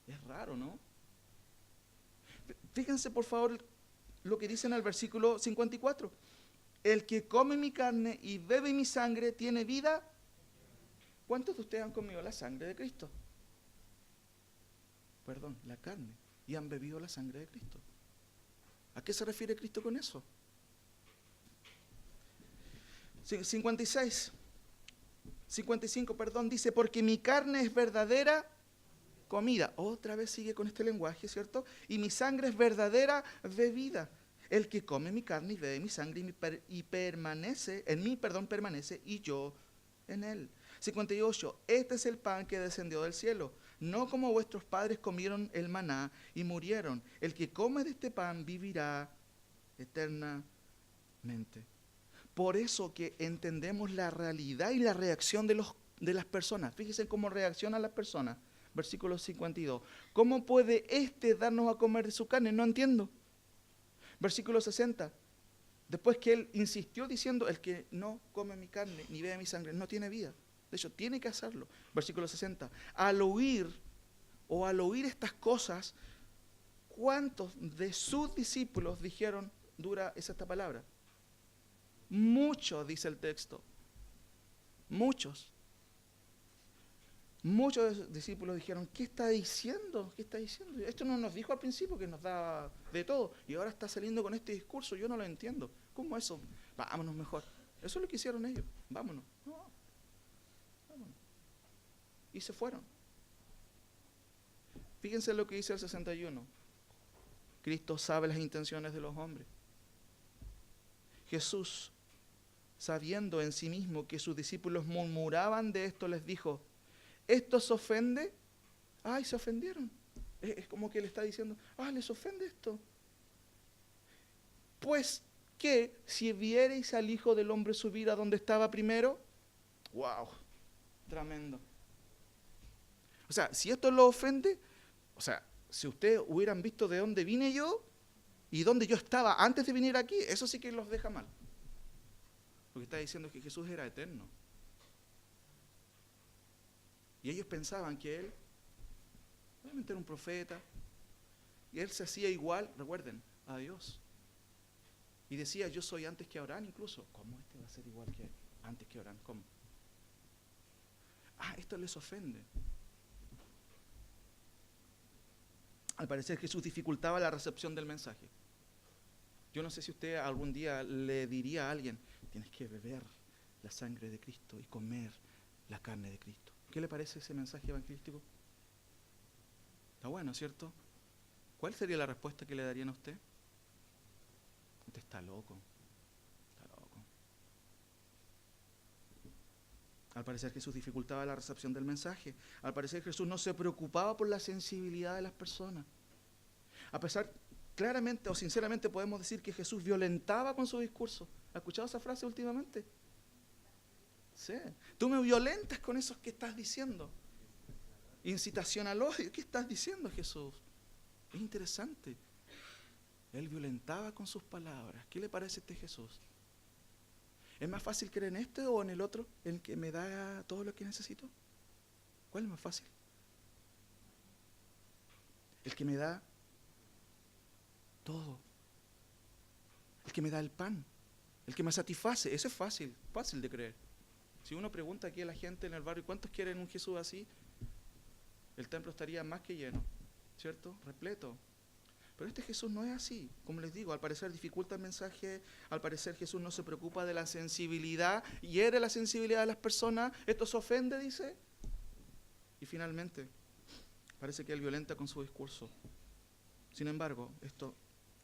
Es raro, ¿no? Fíjense por favor lo que dice en el versículo 54. El que come mi carne y bebe mi sangre tiene vida. ¿Cuántos de ustedes han comido la sangre de Cristo? Perdón, la carne y han bebido la sangre de Cristo. ¿A qué se refiere Cristo con eso? 55, dice, porque mi carne es verdadera comida. Otra vez sigue con este lenguaje, ¿cierto? Y mi sangre es verdadera bebida. El que come mi carne y bebe mi sangre y permanece, en mí, permanece, y yo en él. 58, este es el pan que descendió del cielo, no como vuestros padres comieron el maná y murieron. El que come de este pan vivirá eternamente. Por eso que entendemos la realidad y la reacción de las personas. Fíjense cómo reaccionan las personas. Versículo 52. ¿Cómo puede darnos a comer de su carne? No entiendo. Versículo 60. Después que él insistió diciendo, el que no come mi carne ni bebe mi sangre no tiene vida. De hecho, tiene que hacerlo. Versículo 60. Al oír estas cosas, ¿cuántos de sus discípulos dijeron, dura es esta palabra? Muchos, dice el texto. Muchos. Muchos de sus discípulos dijeron, ¿qué está diciendo? ¿Qué está diciendo? Esto no nos dijo al principio que nos da de todo y ahora está saliendo con este discurso, yo no lo entiendo. ¿Cómo eso? Vámonos mejor. Eso es lo que hicieron ellos. Vámonos. No. Vámonos. Y se fueron. Fíjense lo que dice el 61. Cristo sabe las intenciones de los hombres. Jesús, sabiendo en sí mismo que sus discípulos murmuraban de esto, les dijo, ¿esto se ofende? Ay, se ofendieron. Es como que le está diciendo, les ofende esto. Pues que si vierais al Hijo del Hombre subir a donde estaba primero, wow, tremendo. O sea, si esto lo ofende, o sea, si ustedes hubieran visto de dónde vine yo y dónde yo estaba antes de venir aquí, eso sí que los deja mal. Porque está diciendo que Jesús era eterno. Y ellos pensaban que él obviamente era un profeta y él se hacía igual, recuerden, a Dios. Y decía, yo soy antes que Abraham incluso. ¿Cómo este va a ser igual que antes que Abraham? ¿Cómo? Esto les ofende. Al parecer Jesús dificultaba la recepción del mensaje. Yo no sé si usted algún día le diría a alguien, tienes que beber la sangre de Cristo y comer la carne de Cristo. ¿Qué le parece ese mensaje evangelístico? Está bueno, ¿cierto? ¿Cuál sería la respuesta que le darían a usted? Usted está loco. Está loco. Al parecer Jesús dificultaba la recepción del mensaje. Al parecer Jesús no se preocupaba por la sensibilidad de las personas. A pesar, claramente o sinceramente podemos decir que Jesús violentaba con su discurso. ¿Ha escuchado esa frase últimamente? Sí. Tú me violentas con eso que estás diciendo. Incitación al odio. ¿Qué estás diciendo, Jesús? Es interesante. Él violentaba con sus palabras. ¿Qué le parece a este Jesús? ¿Es más fácil creer en este o en el otro, en el que me da todo lo que necesito? ¿Cuál es más fácil? El que me da todo. El que me da el pan. El que me satisface. Ese es fácil de creer. Si uno pregunta aquí a la gente en el barrio, ¿cuántos quieren un Jesús así? El templo estaría más que lleno, ¿cierto? Repleto. Pero este Jesús no es así. Como les digo, al parecer dificulta el mensaje, al parecer Jesús no se preocupa de la sensibilidad, hiere la sensibilidad de las personas, esto se ofende, dice. Y finalmente, parece que él violenta con su discurso. Sin embargo, esto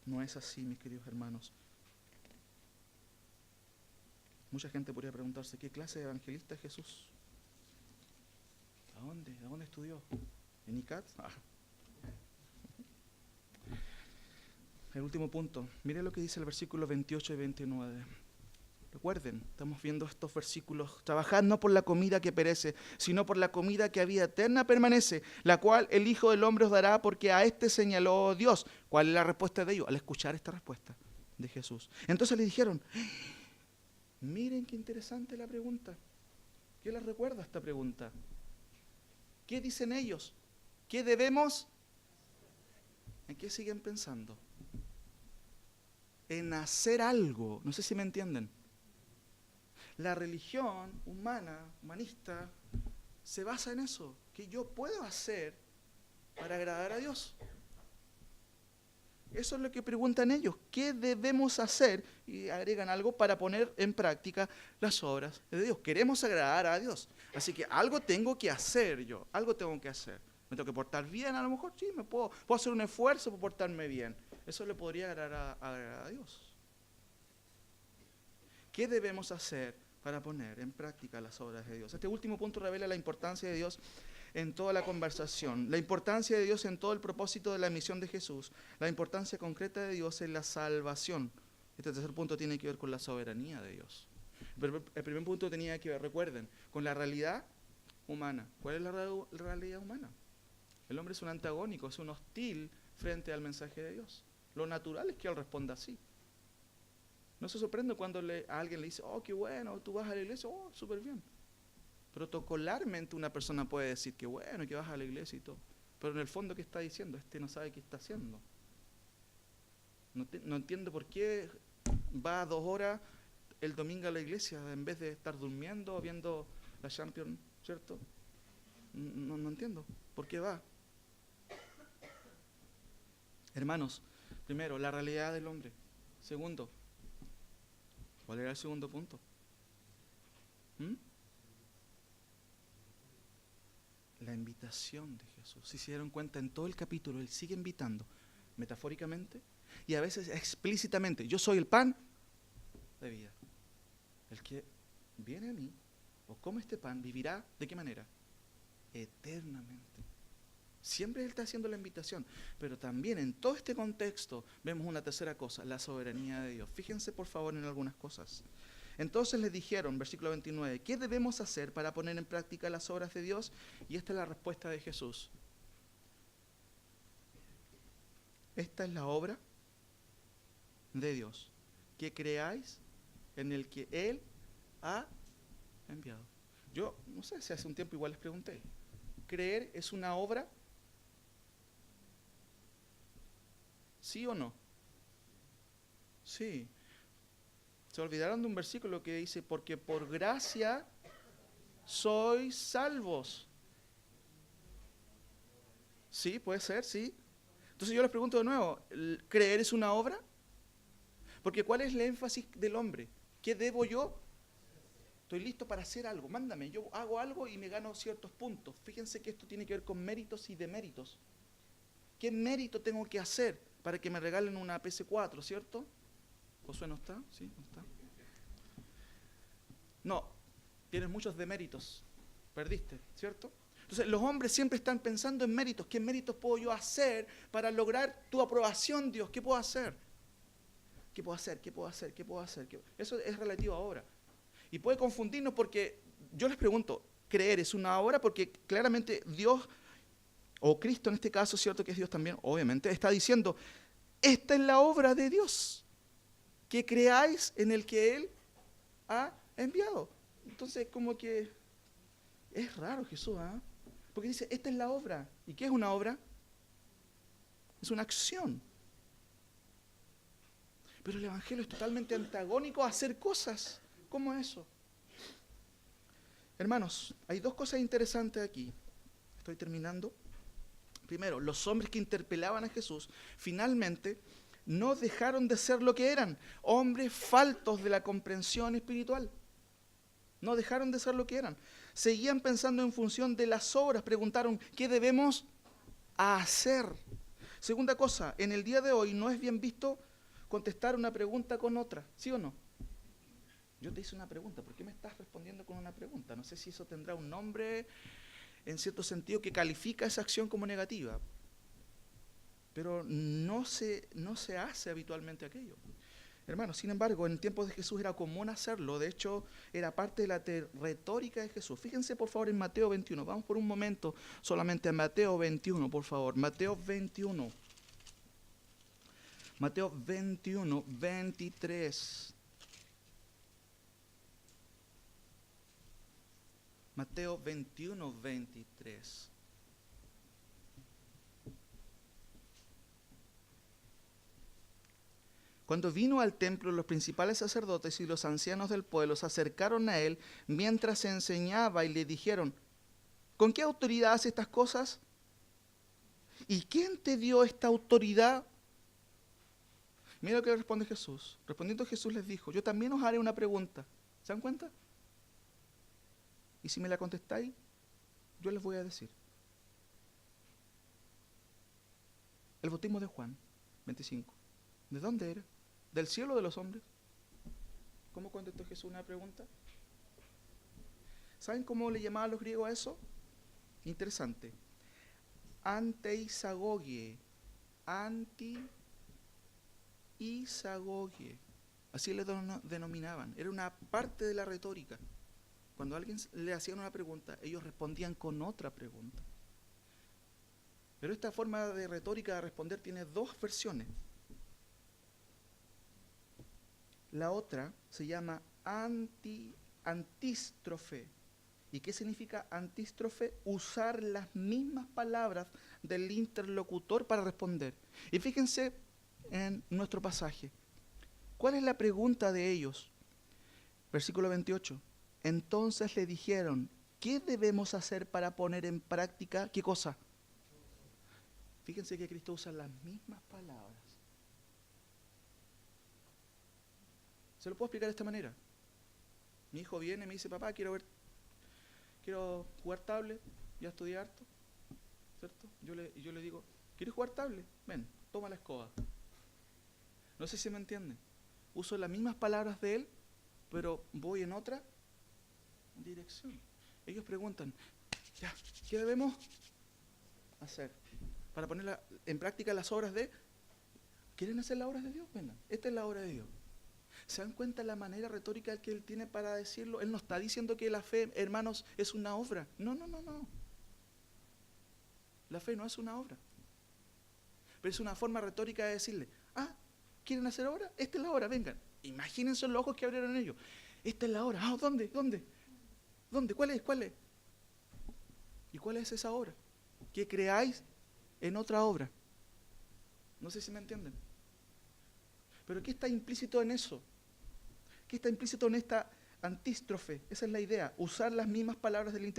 no es así, mis queridos hermanos. Mucha gente podría preguntarse, ¿qué clase de evangelista es Jesús? ¿A dónde? ¿A dónde estudió? ¿En ICAT? El último punto. Mire lo que dice el versículo 28 y 29. Recuerden, estamos viendo estos versículos. Trabajad no por la comida que perece, sino por la comida que a vida eterna permanece, la cual el Hijo del Hombre os dará, porque a este señaló Dios. ¿Cuál es la respuesta de ellos? Al escuchar esta respuesta de Jesús. Entonces le dijeron, miren qué interesante la pregunta. ¿Qué les recuerda esta pregunta? ¿Qué dicen ellos? ¿Qué debemos? ¿En qué siguen pensando? En hacer algo. No sé si me entienden. La religión humanista, se basa en eso. ¿Qué yo puedo hacer para agradar a Dios? Eso es lo que preguntan ellos. ¿Qué debemos hacer? Y agregan algo para poner en práctica las obras de Dios. Queremos agradar a Dios. Así que algo tengo que hacer yo. Algo tengo que hacer. ¿Me tengo que portar bien? A lo mejor sí, puedo hacer un esfuerzo por portarme bien. Eso le podría agradar a Dios. ¿Qué debemos hacer para poner en práctica las obras de Dios? Este último punto revela la importancia de Dios en toda la conversación, la importancia de Dios en todo el propósito de la misión de Jesús, la importancia concreta de Dios en la salvación. Este tercer punto tiene que ver con la soberanía de Dios. El primer punto tenía que ver, recuerden, con la realidad humana. ¿Cuál es la realidad humana? El hombre es un antagónico, es un hostil frente al mensaje de Dios. Lo natural es que él responda así. No se sorprende cuando a alguien le dice, oh, qué bueno, tú vas a la iglesia, oh, súper bien. Protocolarmente una persona puede decir que bueno, que vas a la iglesia y todo. Pero en el fondo, ¿qué está diciendo? Este no sabe qué está haciendo. No entiendo por qué va 2 horas el domingo a la iglesia en vez de estar durmiendo o viendo la Champions, ¿cierto? No entiendo. ¿Por qué va? Hermanos, primero, la realidad del hombre. Segundo, ¿cuál era el segundo punto? La invitación de Jesús. Si se dieron cuenta, en todo el capítulo Él sigue invitando, metafóricamente y a veces explícitamente. Yo soy el pan de vida. El que viene a mí o come este pan vivirá, ¿de qué manera? Eternamente. Siempre Él está haciendo la invitación, pero también en todo este contexto vemos una tercera cosa, la soberanía de Dios. Fíjense por favor en algunas cosas. Entonces les dijeron, versículo 29, ¿qué debemos hacer para poner en práctica las obras de Dios? Y esta es la respuesta de Jesús. Esta es la obra de Dios, que creáis en el que Él ha enviado. Yo no sé si hace un tiempo igual les pregunté, ¿creer es una obra? ¿Sí o no? Sí. Se olvidaron de un versículo que dice, porque por gracia sois salvos. Sí, puede ser, sí. Entonces yo les pregunto de nuevo, ¿creer es una obra? Porque ¿cuál es el énfasis del hombre? ¿Qué debo yo? Estoy listo para hacer algo, mándame, yo hago algo y me gano ciertos puntos. Fíjense que esto tiene que ver con méritos y deméritos. ¿Qué mérito tengo que hacer para que me regalen una PS4, cierto? ¿Josué no está? ¿Sí? ¿No está? No, tienes muchos deméritos, perdiste, ¿cierto? Entonces los hombres siempre están pensando en méritos. ¿Qué méritos puedo yo hacer para lograr tu aprobación, Dios? ¿Qué puedo hacer? ¿Qué puedo hacer? ¿Qué puedo hacer? ¿Qué puedo hacer? Eso es relativo a obra. Y puede confundirnos porque yo les pregunto, ¿creer es una obra? Porque claramente Dios, o Cristo en este caso, cierto que es Dios también, obviamente, está diciendo, esta es la obra de Dios, que creáis en el que Él ha enviado. Entonces, como que es raro Jesús, ¿eh? Porque dice, esta es la obra. ¿Y qué es una obra? Es una acción. Pero el Evangelio es totalmente antagónico a hacer cosas. ¿Cómo es eso? Hermanos, hay 2 cosas interesantes aquí. Estoy terminando. Primero, los hombres que interpelaban a Jesús, finalmente no dejaron de ser lo que eran, hombres faltos de la comprensión espiritual. No dejaron de ser lo que eran. Seguían pensando en función de las obras, preguntaron, ¿qué debemos hacer? Segunda cosa, en el día de hoy no es bien visto contestar una pregunta con otra, ¿sí o no? Yo te hice una pregunta, ¿por qué me estás respondiendo con una pregunta? No sé si eso tendrá un nombre, en cierto sentido, que califica esa acción como negativa. Pero no se hace habitualmente aquello. Hermanos, sin embargo, en el tiempo de Jesús era común hacerlo. De hecho, era parte de la retórica de Jesús. Fíjense, por favor, en Mateo 21. Vamos por un momento solamente a Mateo 21, por favor. Mateo 21. Mateo 21, 23. Mateo 21, 23. Cuando vino al templo, los principales sacerdotes y los ancianos del pueblo se acercaron a él mientras enseñaba y le dijeron, ¿con qué autoridad hace estas cosas? ¿Y quién te dio esta autoridad? Mira lo que le responde Jesús. Respondiendo Jesús les dijo, yo también os haré una pregunta. ¿Se dan cuenta? Y si me la contestáis, yo les voy a decir. El bautismo de Juan, 25. ¿De dónde era? ¿Del cielo o de los hombres? ¿Cómo contestó Jesús una pregunta? ¿Saben cómo le llamaban los griegos a eso? Interesante. Anteisagogie. Anti-isagogie. Así le denominaban. Era una parte de la retórica. Cuando a alguien le hacían una pregunta, ellos respondían con otra pregunta. Pero esta forma de retórica de responder tiene dos versiones. La otra se llama antístrofe. ¿Y qué significa antístrofe? Usar las mismas palabras del interlocutor para responder. Y fíjense en nuestro pasaje. ¿Cuál es la pregunta de ellos? Versículo 28. Entonces le dijeron, ¿qué debemos hacer para poner en práctica? ¿Qué cosa? Fíjense que Cristo usa las mismas palabras. Se lo puedo explicar de esta manera. Mi hijo viene y me dice, papá, quiero jugar tablet, ya estudié harto, ¿cierto? Yo le digo, ¿quieres jugar tablet? Ven, toma la escoba. No sé si me entienden. Uso las mismas palabras de él, pero voy en otra dirección. Ellos preguntan, ya, ¿qué debemos hacer para poner en práctica las obras de... ¿Quieren hacer las obras de Dios? Vengan, esta es la obra de Dios. ¿Se dan cuenta la manera retórica que él tiene para decirlo? Él no está diciendo que la fe, hermanos, es una obra. No. La fe no es una obra. Pero es una forma retórica de decirle, ¿quieren hacer obra? Esta es la obra, vengan. Imagínense los ojos que abrieron ellos. Esta es la obra. ¿Dónde? ¿Cuál es? ¿Y cuál es esa obra? Que creáis en otra obra. No sé si me entienden. Pero ¿qué está implícito en eso? ¿Qué está implícito en esta antístrofe? Esa es la idea, usar las mismas palabras del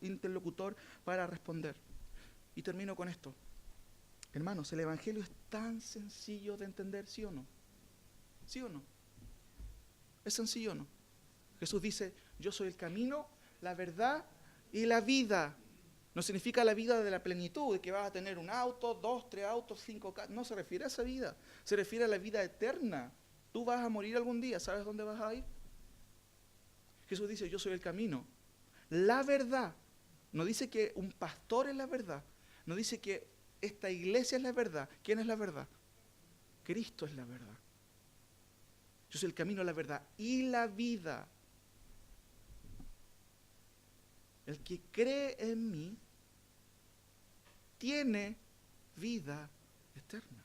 interlocutor para responder. Y termino con esto. Hermanos, el Evangelio es tan sencillo de entender, ¿sí o no? ¿Sí o no? ¿Es sencillo o no? Jesús dice, yo soy el camino, la verdad y la vida. No significa la vida de la plenitud, de que vas a tener un auto, 2, 3 autos, 5 casas. No se refiere a esa vida. Se refiere a la vida eterna. Tú vas a morir algún día. ¿Sabes dónde vas a ir? Jesús dice, yo soy el camino. La verdad. No dice que un pastor es la verdad. No dice que esta iglesia es la verdad. ¿Quién es la verdad? Cristo es la verdad. Yo soy el camino, la verdad y la vida. El que cree en mí tiene vida eterna.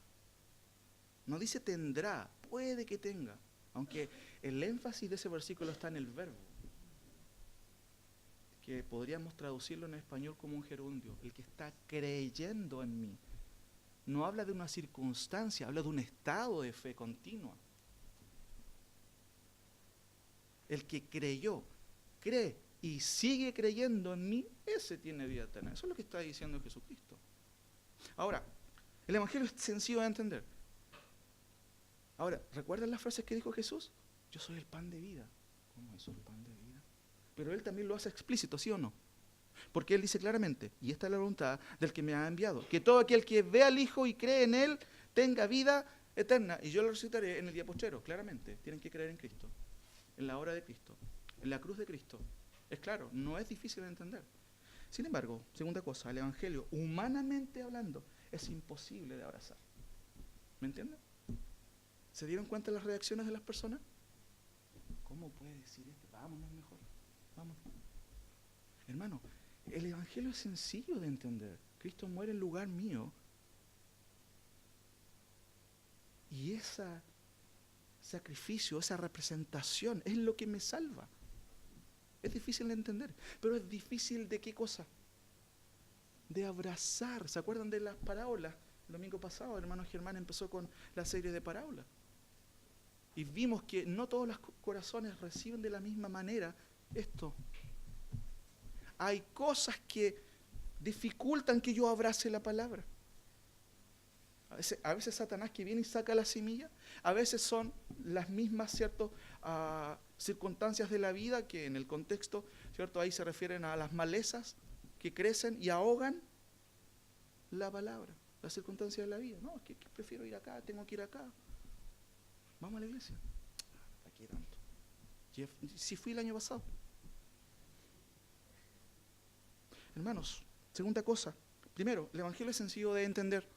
No dice tendrá, puede que tenga, aunque el énfasis de ese versículo está en el verbo, que podríamos traducirlo en español como un gerundio, el que está creyendo en mí. No habla de una circunstancia, habla de un estado de fe continua. El que creyó, cree y sigue creyendo en mí, ese tiene vida eterna. Eso es lo que está diciendo Jesucristo. Ahora, el Evangelio es sencillo de entender. Ahora, ¿recuerdan las frases que dijo Jesús? Yo soy el pan de vida. ¿Cómo es el pan de vida? Pero Él también lo hace explícito, ¿sí o no? Porque Él dice claramente, y esta es la voluntad del que me ha enviado, que todo aquel que ve al Hijo y cree en Él, tenga vida eterna. Y yo lo recitaré en el día postrero, claramente. Tienen que creer en Cristo, en la obra de Cristo, en la cruz de Cristo. Es claro, no es difícil de entender. Sin embargo, segunda cosa, el Evangelio, humanamente hablando, es imposible de abrazar. ¿Me entienden? ¿Se dieron cuenta de las reacciones de las personas? ¿Cómo puede decir esto? Vámonos mejor, vámonos. Hermano, el Evangelio es sencillo de entender. Cristo muere en lugar mío. Y ese sacrificio, esa representación, es lo que me salva. Es difícil de entender, pero es difícil ¿de qué cosa? De abrazar. ¿Se acuerdan de las parábolas? El domingo pasado, el hermano Germán empezó con la serie de parábolas. Y vimos que no todos los corazones reciben de la misma manera esto. Hay cosas que dificultan que yo abrace la palabra. A veces Satanás que viene y saca la semilla, a veces son las mismas, ¿cierto?, circunstancias de la vida que en el contexto, ¿cierto?, ahí se refieren a las malezas que crecen y ahogan la palabra, las circunstancias de la vida. No, es que prefiero ir acá, tengo que ir acá. Vamos a la iglesia. ¿Para qué tanto? Si fui el año pasado. Hermanos, segunda cosa. Primero, el Evangelio es sencillo de entender.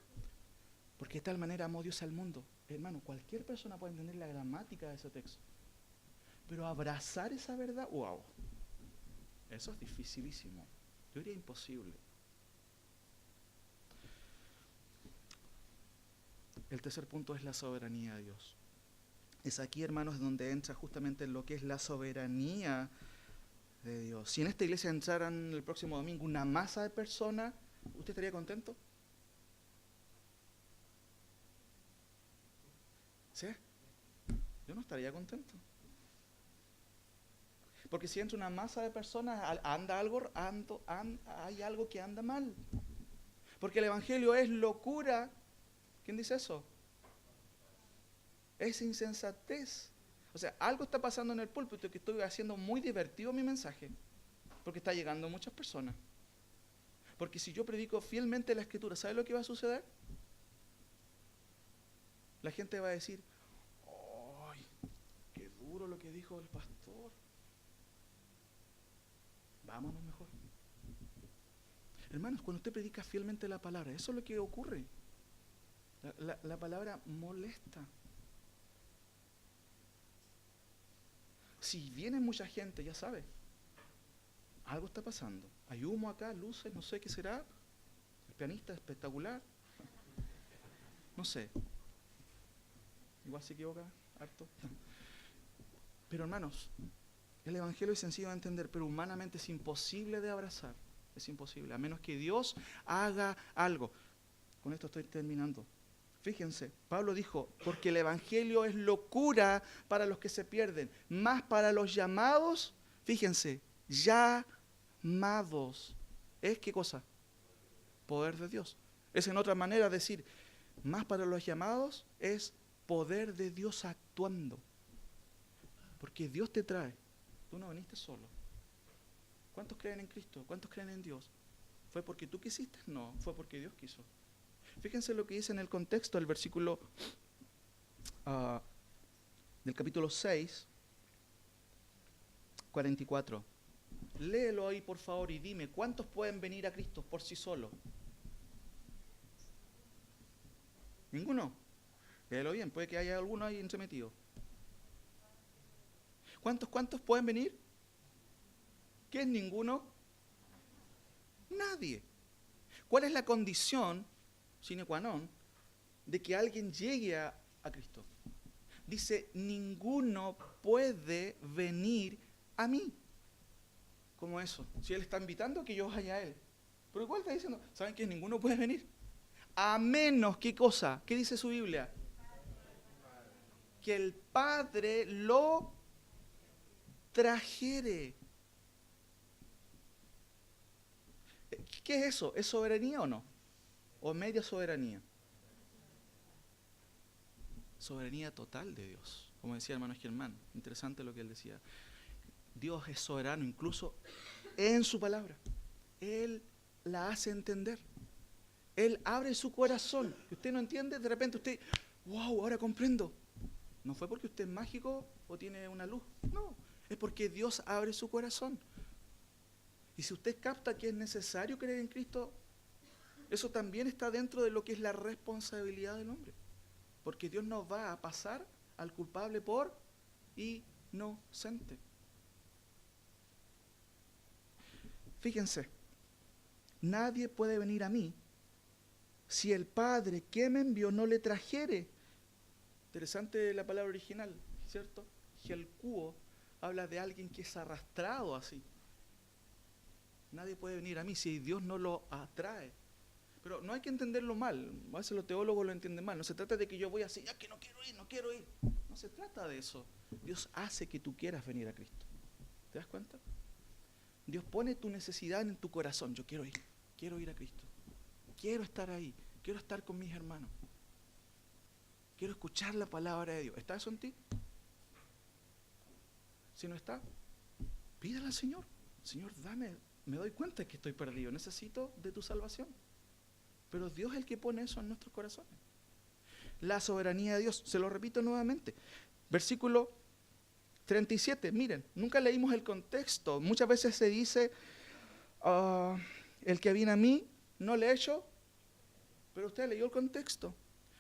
Porque de tal manera amó Dios al mundo. Hermano, cualquier persona puede entender la gramática de ese texto. Pero abrazar esa verdad, wow. Eso es dificilísimo. Yo diría imposible. El tercer punto es la soberanía de Dios. Es aquí, hermanos, donde entra justamente lo que es la soberanía de Dios. Si en esta iglesia entraran el próximo domingo una masa de personas, ¿usted estaría contento? ¿Sí? Yo no estaría contento. Porque si entra una masa de personas, hay algo que anda mal. Porque el Evangelio es locura. ¿Quién dice eso? Es insensatez. O sea, algo está pasando en el púlpito que estoy haciendo muy divertido mi mensaje. Porque está llegando a muchas personas. Porque si yo predico fielmente la Escritura, ¿sabe lo que va a suceder? La gente va a decir, ¡ay, qué duro lo que dijo el pastor! Vámonos mejor. Hermanos, cuando usted predica fielmente la palabra, eso es lo que ocurre. La palabra molesta. Si viene mucha gente, ya sabe, algo está pasando. Hay humo acá, luces, no sé qué será. El pianista espectacular. No sé. Igual se equivoca harto. Pero hermanos, el Evangelio es sencillo de entender, pero humanamente es imposible de abrazar. Es imposible, a menos que Dios haga algo. Con esto estoy terminando. Fíjense, Pablo dijo, porque el Evangelio es locura para los que se pierden, más para los llamados, fíjense, llamados. ¿Es qué cosa? Poder de Dios. Es en otra manera decir, más para los llamados es poder de Dios actuando. Porque Dios te trae. Tú no viniste solo. ¿Cuántos creen en Cristo? ¿Cuántos creen en Dios? ¿Fue porque tú quisiste? No, fue porque Dios quiso. Fíjense lo que dice en el contexto del versículo del capítulo 6, 44. Léelo ahí, por favor, y dime, ¿cuántos pueden venir a Cristo por sí solos? ¿Ninguno? Léelo bien, puede que haya alguno ahí entremetido. ¿Cuántos pueden venir? ¿Qué es ninguno? Nadie. ¿Cuál es la condición sine qua non de que alguien llegue a Cristo? Dice, ninguno puede venir a mí. ¿Cómo eso? Si Él está invitando a que yo vaya a Él. Pero igual está diciendo, ¿saben que ninguno puede venir? A menos, ¿qué cosa? ¿Qué dice su Biblia? Que el Padre lo trajere. ¿Qué es eso? ¿Es soberanía o no? ¿O media soberanía? Soberanía total de Dios. Como decía el hermano Germán, interesante lo que él decía. Dios es soberano incluso en su palabra. Él la hace entender. Él abre su corazón. Que usted no entiende, de repente usted, wow, ahora comprendo. No fue porque usted es mágico o tiene una luz. No, es porque Dios abre su corazón. Y si usted capta que es necesario creer en Cristo, eso también está dentro de lo que es la responsabilidad del hombre. Porque Dios no va a pasar al culpable por inocente. Fíjense, nadie puede venir a mí si el Padre que me envió no le trajere. Interesante la palabra original, ¿cierto? Helkuo habla de alguien que es arrastrado así. Nadie puede venir a mí si Dios no lo atrae. Pero no hay que entenderlo mal. A veces los teólogos lo entienden mal. No se trata de que yo voy así, ya que no quiero ir. No se trata de eso. Dios hace que tú quieras venir a Cristo. ¿Te das cuenta? Dios pone tu necesidad en tu corazón. Yo quiero ir a Cristo. Quiero estar ahí. Quiero estar con mis hermanos. quiero escuchar la palabra de Dios. ¿Está eso en ti? Si no está, pídele al Señor. Señor, dame, me doy cuenta que estoy perdido, necesito de tu salvación. Pero Dios es el que pone eso en nuestros corazones. La soberanía de Dios, se lo repito nuevamente. Versículo 37, miren, nunca leímos el contexto. Muchas veces se dice, el que viene a mí, no le echo, pero usted leyó el contexto.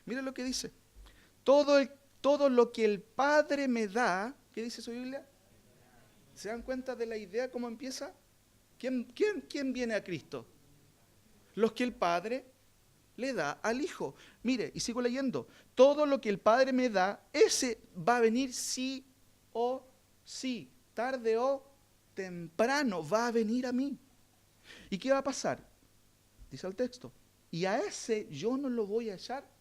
Miren lo que dice. Todo lo que el Padre me da, ¿qué dice su Biblia? ¿Se dan cuenta de la idea cómo empieza? ¿Quién viene a Cristo? Los que el Padre le da al Hijo. Mire, y sigo leyendo. Todo lo que el Padre me da, ese va a venir sí o sí, tarde o temprano, va a venir a mí. ¿Y qué va a pasar? Dice el texto. Y a ese yo no lo voy a echar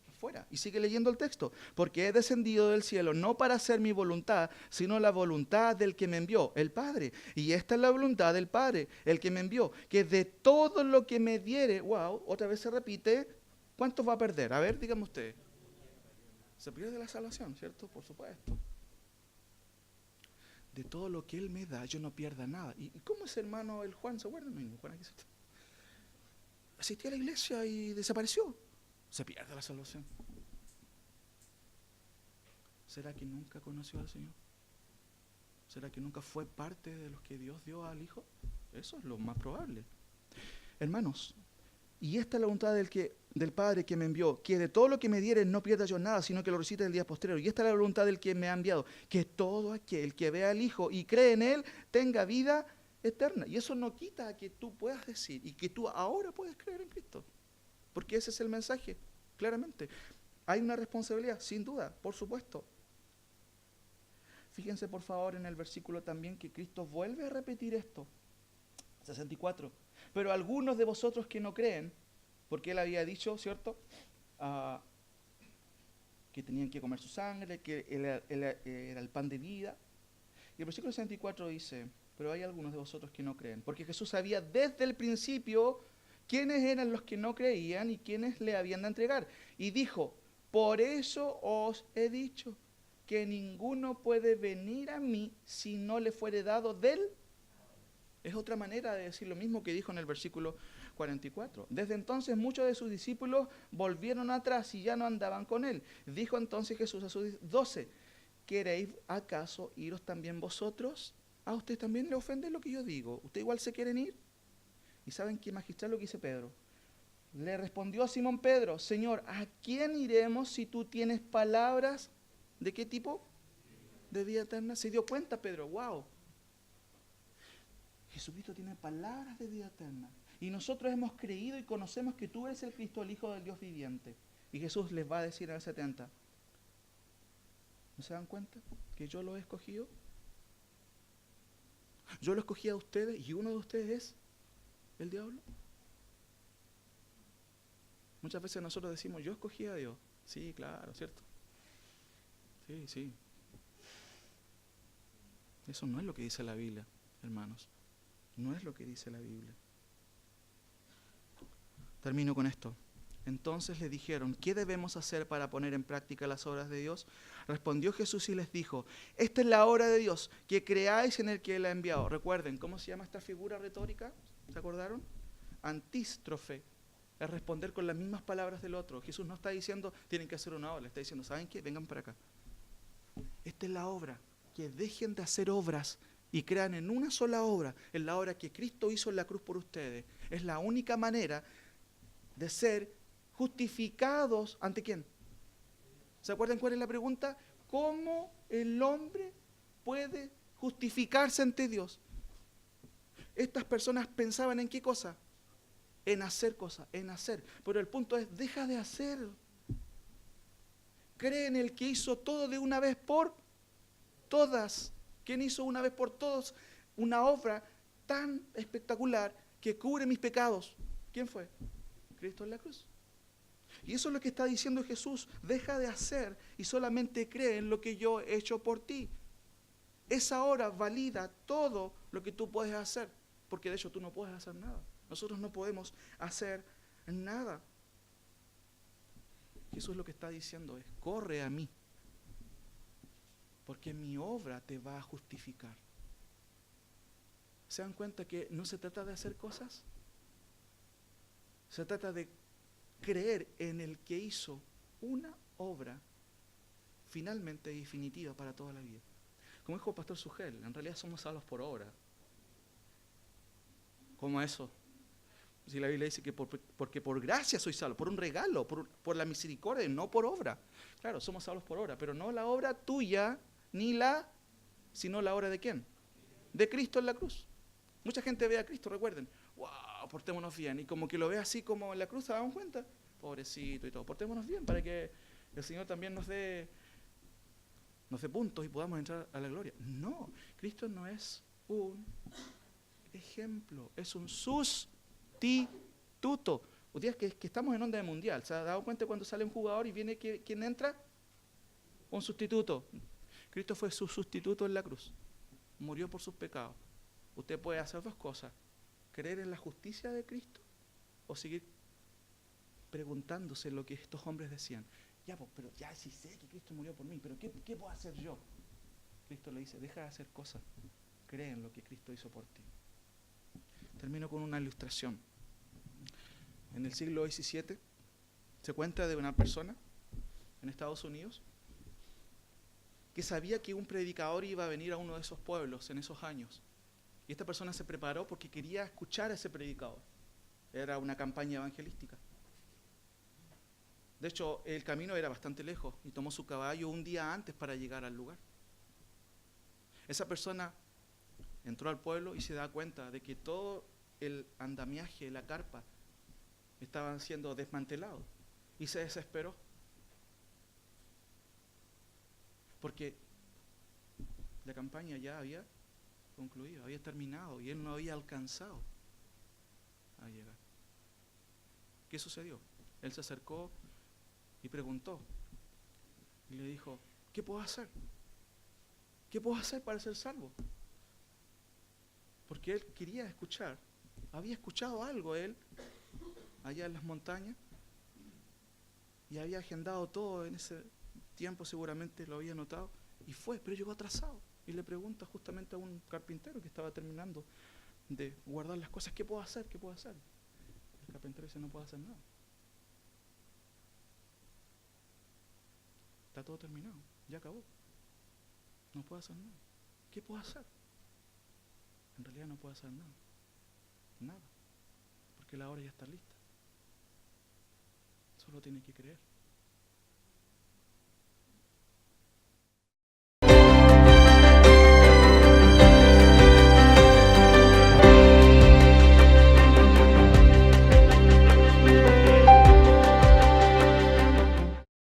afuera. Y sigue leyendo el texto. Porque he descendido del cielo no para hacer mi voluntad, sino la voluntad del que me envió, el Padre. Y esta es la voluntad del Padre, el que me envió. Que de todo lo que me diere, wow, otra vez se repite, ¿cuántos va a perder? A ver, díganme ustedes. Se pierde la salvación, ¿cierto? Por supuesto. De todo lo que Él me da, yo no pierda nada. ¿Y cómo es, hermano, el Juan? ¿Se acuerdan? No, Juan aquí está. Asistía a la iglesia y desapareció. Se pierde la salvación. ¿Será que nunca conoció al Señor? ¿Será que nunca fue parte de los que Dios dio al Hijo? Eso es lo más probable. Hermanos, y esta es la voluntad del Padre que me envió, que de todo lo que me diere no pierda yo nada, sino que lo recite el día posterior. Y esta es la voluntad del que me ha enviado, que todo aquel que vea al Hijo y cree en Él tenga vida eterna. Y eso no quita que tú puedas decir y que tú ahora puedes creer en Cristo. Porque ese es el mensaje, claramente. Hay una responsabilidad, sin duda, por supuesto. Fíjense por favor en el versículo también que Cristo vuelve a repetir esto. 64. Pero algunos de vosotros que no creen, porque Él había dicho, ¿cierto? Que tenían que comer su sangre, que Él era el pan de vida. Y el versículo 64 dice, pero hay algunos de vosotros que no creen. Porque Jesús sabía desde el principio quiénes eran los que no creían y quiénes le habían de entregar. Y dijo, por eso os he dicho que ninguno puede venir a mí si no le fuere dado del. Es otra manera de decir lo mismo que dijo en el versículo 44. Desde entonces muchos de sus discípulos volvieron atrás y ya no andaban con él. Dijo entonces Jesús a sus 12, ¿queréis acaso iros también vosotros? ¿A usted también le ofende lo que yo digo? ¿Usted igual se quieren ir? ¿Y saben qué magistral lo que dice Pedro? Le respondió a Simón Pedro, Señor, ¿a quién iremos si tú tienes palabras? ¿De qué tipo? De vida eterna. Se dio cuenta Pedro, wow. Jesucristo tiene palabras de vida eterna. Y nosotros hemos creído y conocemos que tú eres el Cristo, el Hijo del Dios viviente. Y Jesús les va a decir en el 70, ¿no se dan cuenta que yo lo he escogido? Yo lo escogí a ustedes y uno de ustedes es el diablo. Muchas veces nosotros decimos, yo escogí a Dios. Sí, claro, ¿cierto? Sí, sí. Eso no es lo que dice la Biblia, hermanos. No es lo que dice la Biblia. Termino con esto. Entonces le dijeron, ¿qué debemos hacer para poner en práctica las obras de Dios? Respondió Jesús y les dijo, esta es la obra de Dios, que creáis en el que Él ha enviado. Recuerden, ¿cómo se llama esta figura retórica? ¿Se acordaron? Antístrofe. Es responder con las mismas palabras del otro. Jesús no está diciendo, tienen que hacer una obra. Está diciendo, ¿saben qué? Vengan para acá. Esta es la obra. Que dejen de hacer obras y crean en una sola obra, en la obra que Cristo hizo en la cruz por ustedes. Es la única manera de ser justificados. ¿Ante quién? ¿Se acuerdan cuál es la pregunta? ¿Cómo el hombre puede justificarse ante Dios? Estas personas pensaban en qué cosa? En hacer cosas, en hacer. Pero el punto es, deja de hacer. Cree en el que hizo todo de una vez por todas. ¿Quién hizo una vez por todos una obra tan espectacular que cubre mis pecados? ¿Quién fue? Cristo en la cruz. Y eso es lo que está diciendo Jesús. Deja de hacer y solamente cree en lo que yo he hecho por ti. Esa obra valida todo lo que tú puedes hacer. Porque de hecho tú no puedes hacer nada. Nosotros no podemos hacer nada. Jesús lo que está diciendo es, corre a mí, porque mi obra te va a justificar. ¿Se dan cuenta que no se trata de hacer cosas? Se trata de creer en el que hizo una obra finalmente definitiva para toda la vida. Como dijo el pastor Sugel, en realidad somos salvos por obra. ¿Cómo eso? Si la Biblia dice que porque por gracia soy salvo, por un regalo, por la misericordia, no por obra. Claro, somos salvos por obra, pero no la obra tuya, sino la obra de ¿quién? De Cristo en la cruz. Mucha gente ve a Cristo, recuerden, wow, portémonos bien, y como que lo ve así como en la cruz, ¿se dan cuenta? Pobrecito y todo, portémonos bien para que el Señor también nos dé puntos y podamos entrar a la gloria. No, Cristo no es un ejemplo, es un sustituto. Ustedes que estamos en onda de mundial, ¿se ha dado cuenta cuando sale un jugador y viene quién entra? Un sustituto. Cristo fue su sustituto en la cruz, murió por sus pecados. Usted puede hacer dos cosas, creer en la justicia de Cristo o seguir preguntándose lo que estos hombres decían. Ya, pues, pero ya sí sé que Cristo murió por mí, pero ¿qué puedo hacer yo? Cristo le dice, deja de hacer cosas, cree en lo que Cristo hizo por ti. Termino con una ilustración. En el siglo XVII se cuenta de una persona en Estados Unidos que sabía que un predicador iba a venir a uno de esos pueblos en esos años. Y esta persona se preparó porque quería escuchar a ese predicador. Era una campaña evangelística. De hecho, el camino era bastante lejos y tomó su caballo un día antes para llegar al lugar. Esa persona entró al pueblo y se da cuenta de que todo el andamiaje, la carpa, estaban siendo desmantelados. Y se desesperó. Porque la campaña ya había concluido, había terminado y él no había alcanzado a llegar. ¿Qué sucedió? Él se acercó y preguntó y le dijo, ¿qué puedo hacer? ¿Qué puedo hacer para ser salvo? Porque él quería escuchar, había escuchado algo él allá en las montañas y había agendado todo en ese tiempo, seguramente lo había notado y fue, pero llegó atrasado. Y le pregunta justamente a un carpintero que estaba terminando de guardar las cosas, ¿qué puedo hacer? ¿Qué puedo hacer? El carpintero dice, no puedo hacer nada. Está todo terminado, ya acabó. No puedo hacer nada. ¿Qué puedo hacer? En realidad no puedo hacer nada. Nada. Porque la hora ya está lista. Solo tiene que creer.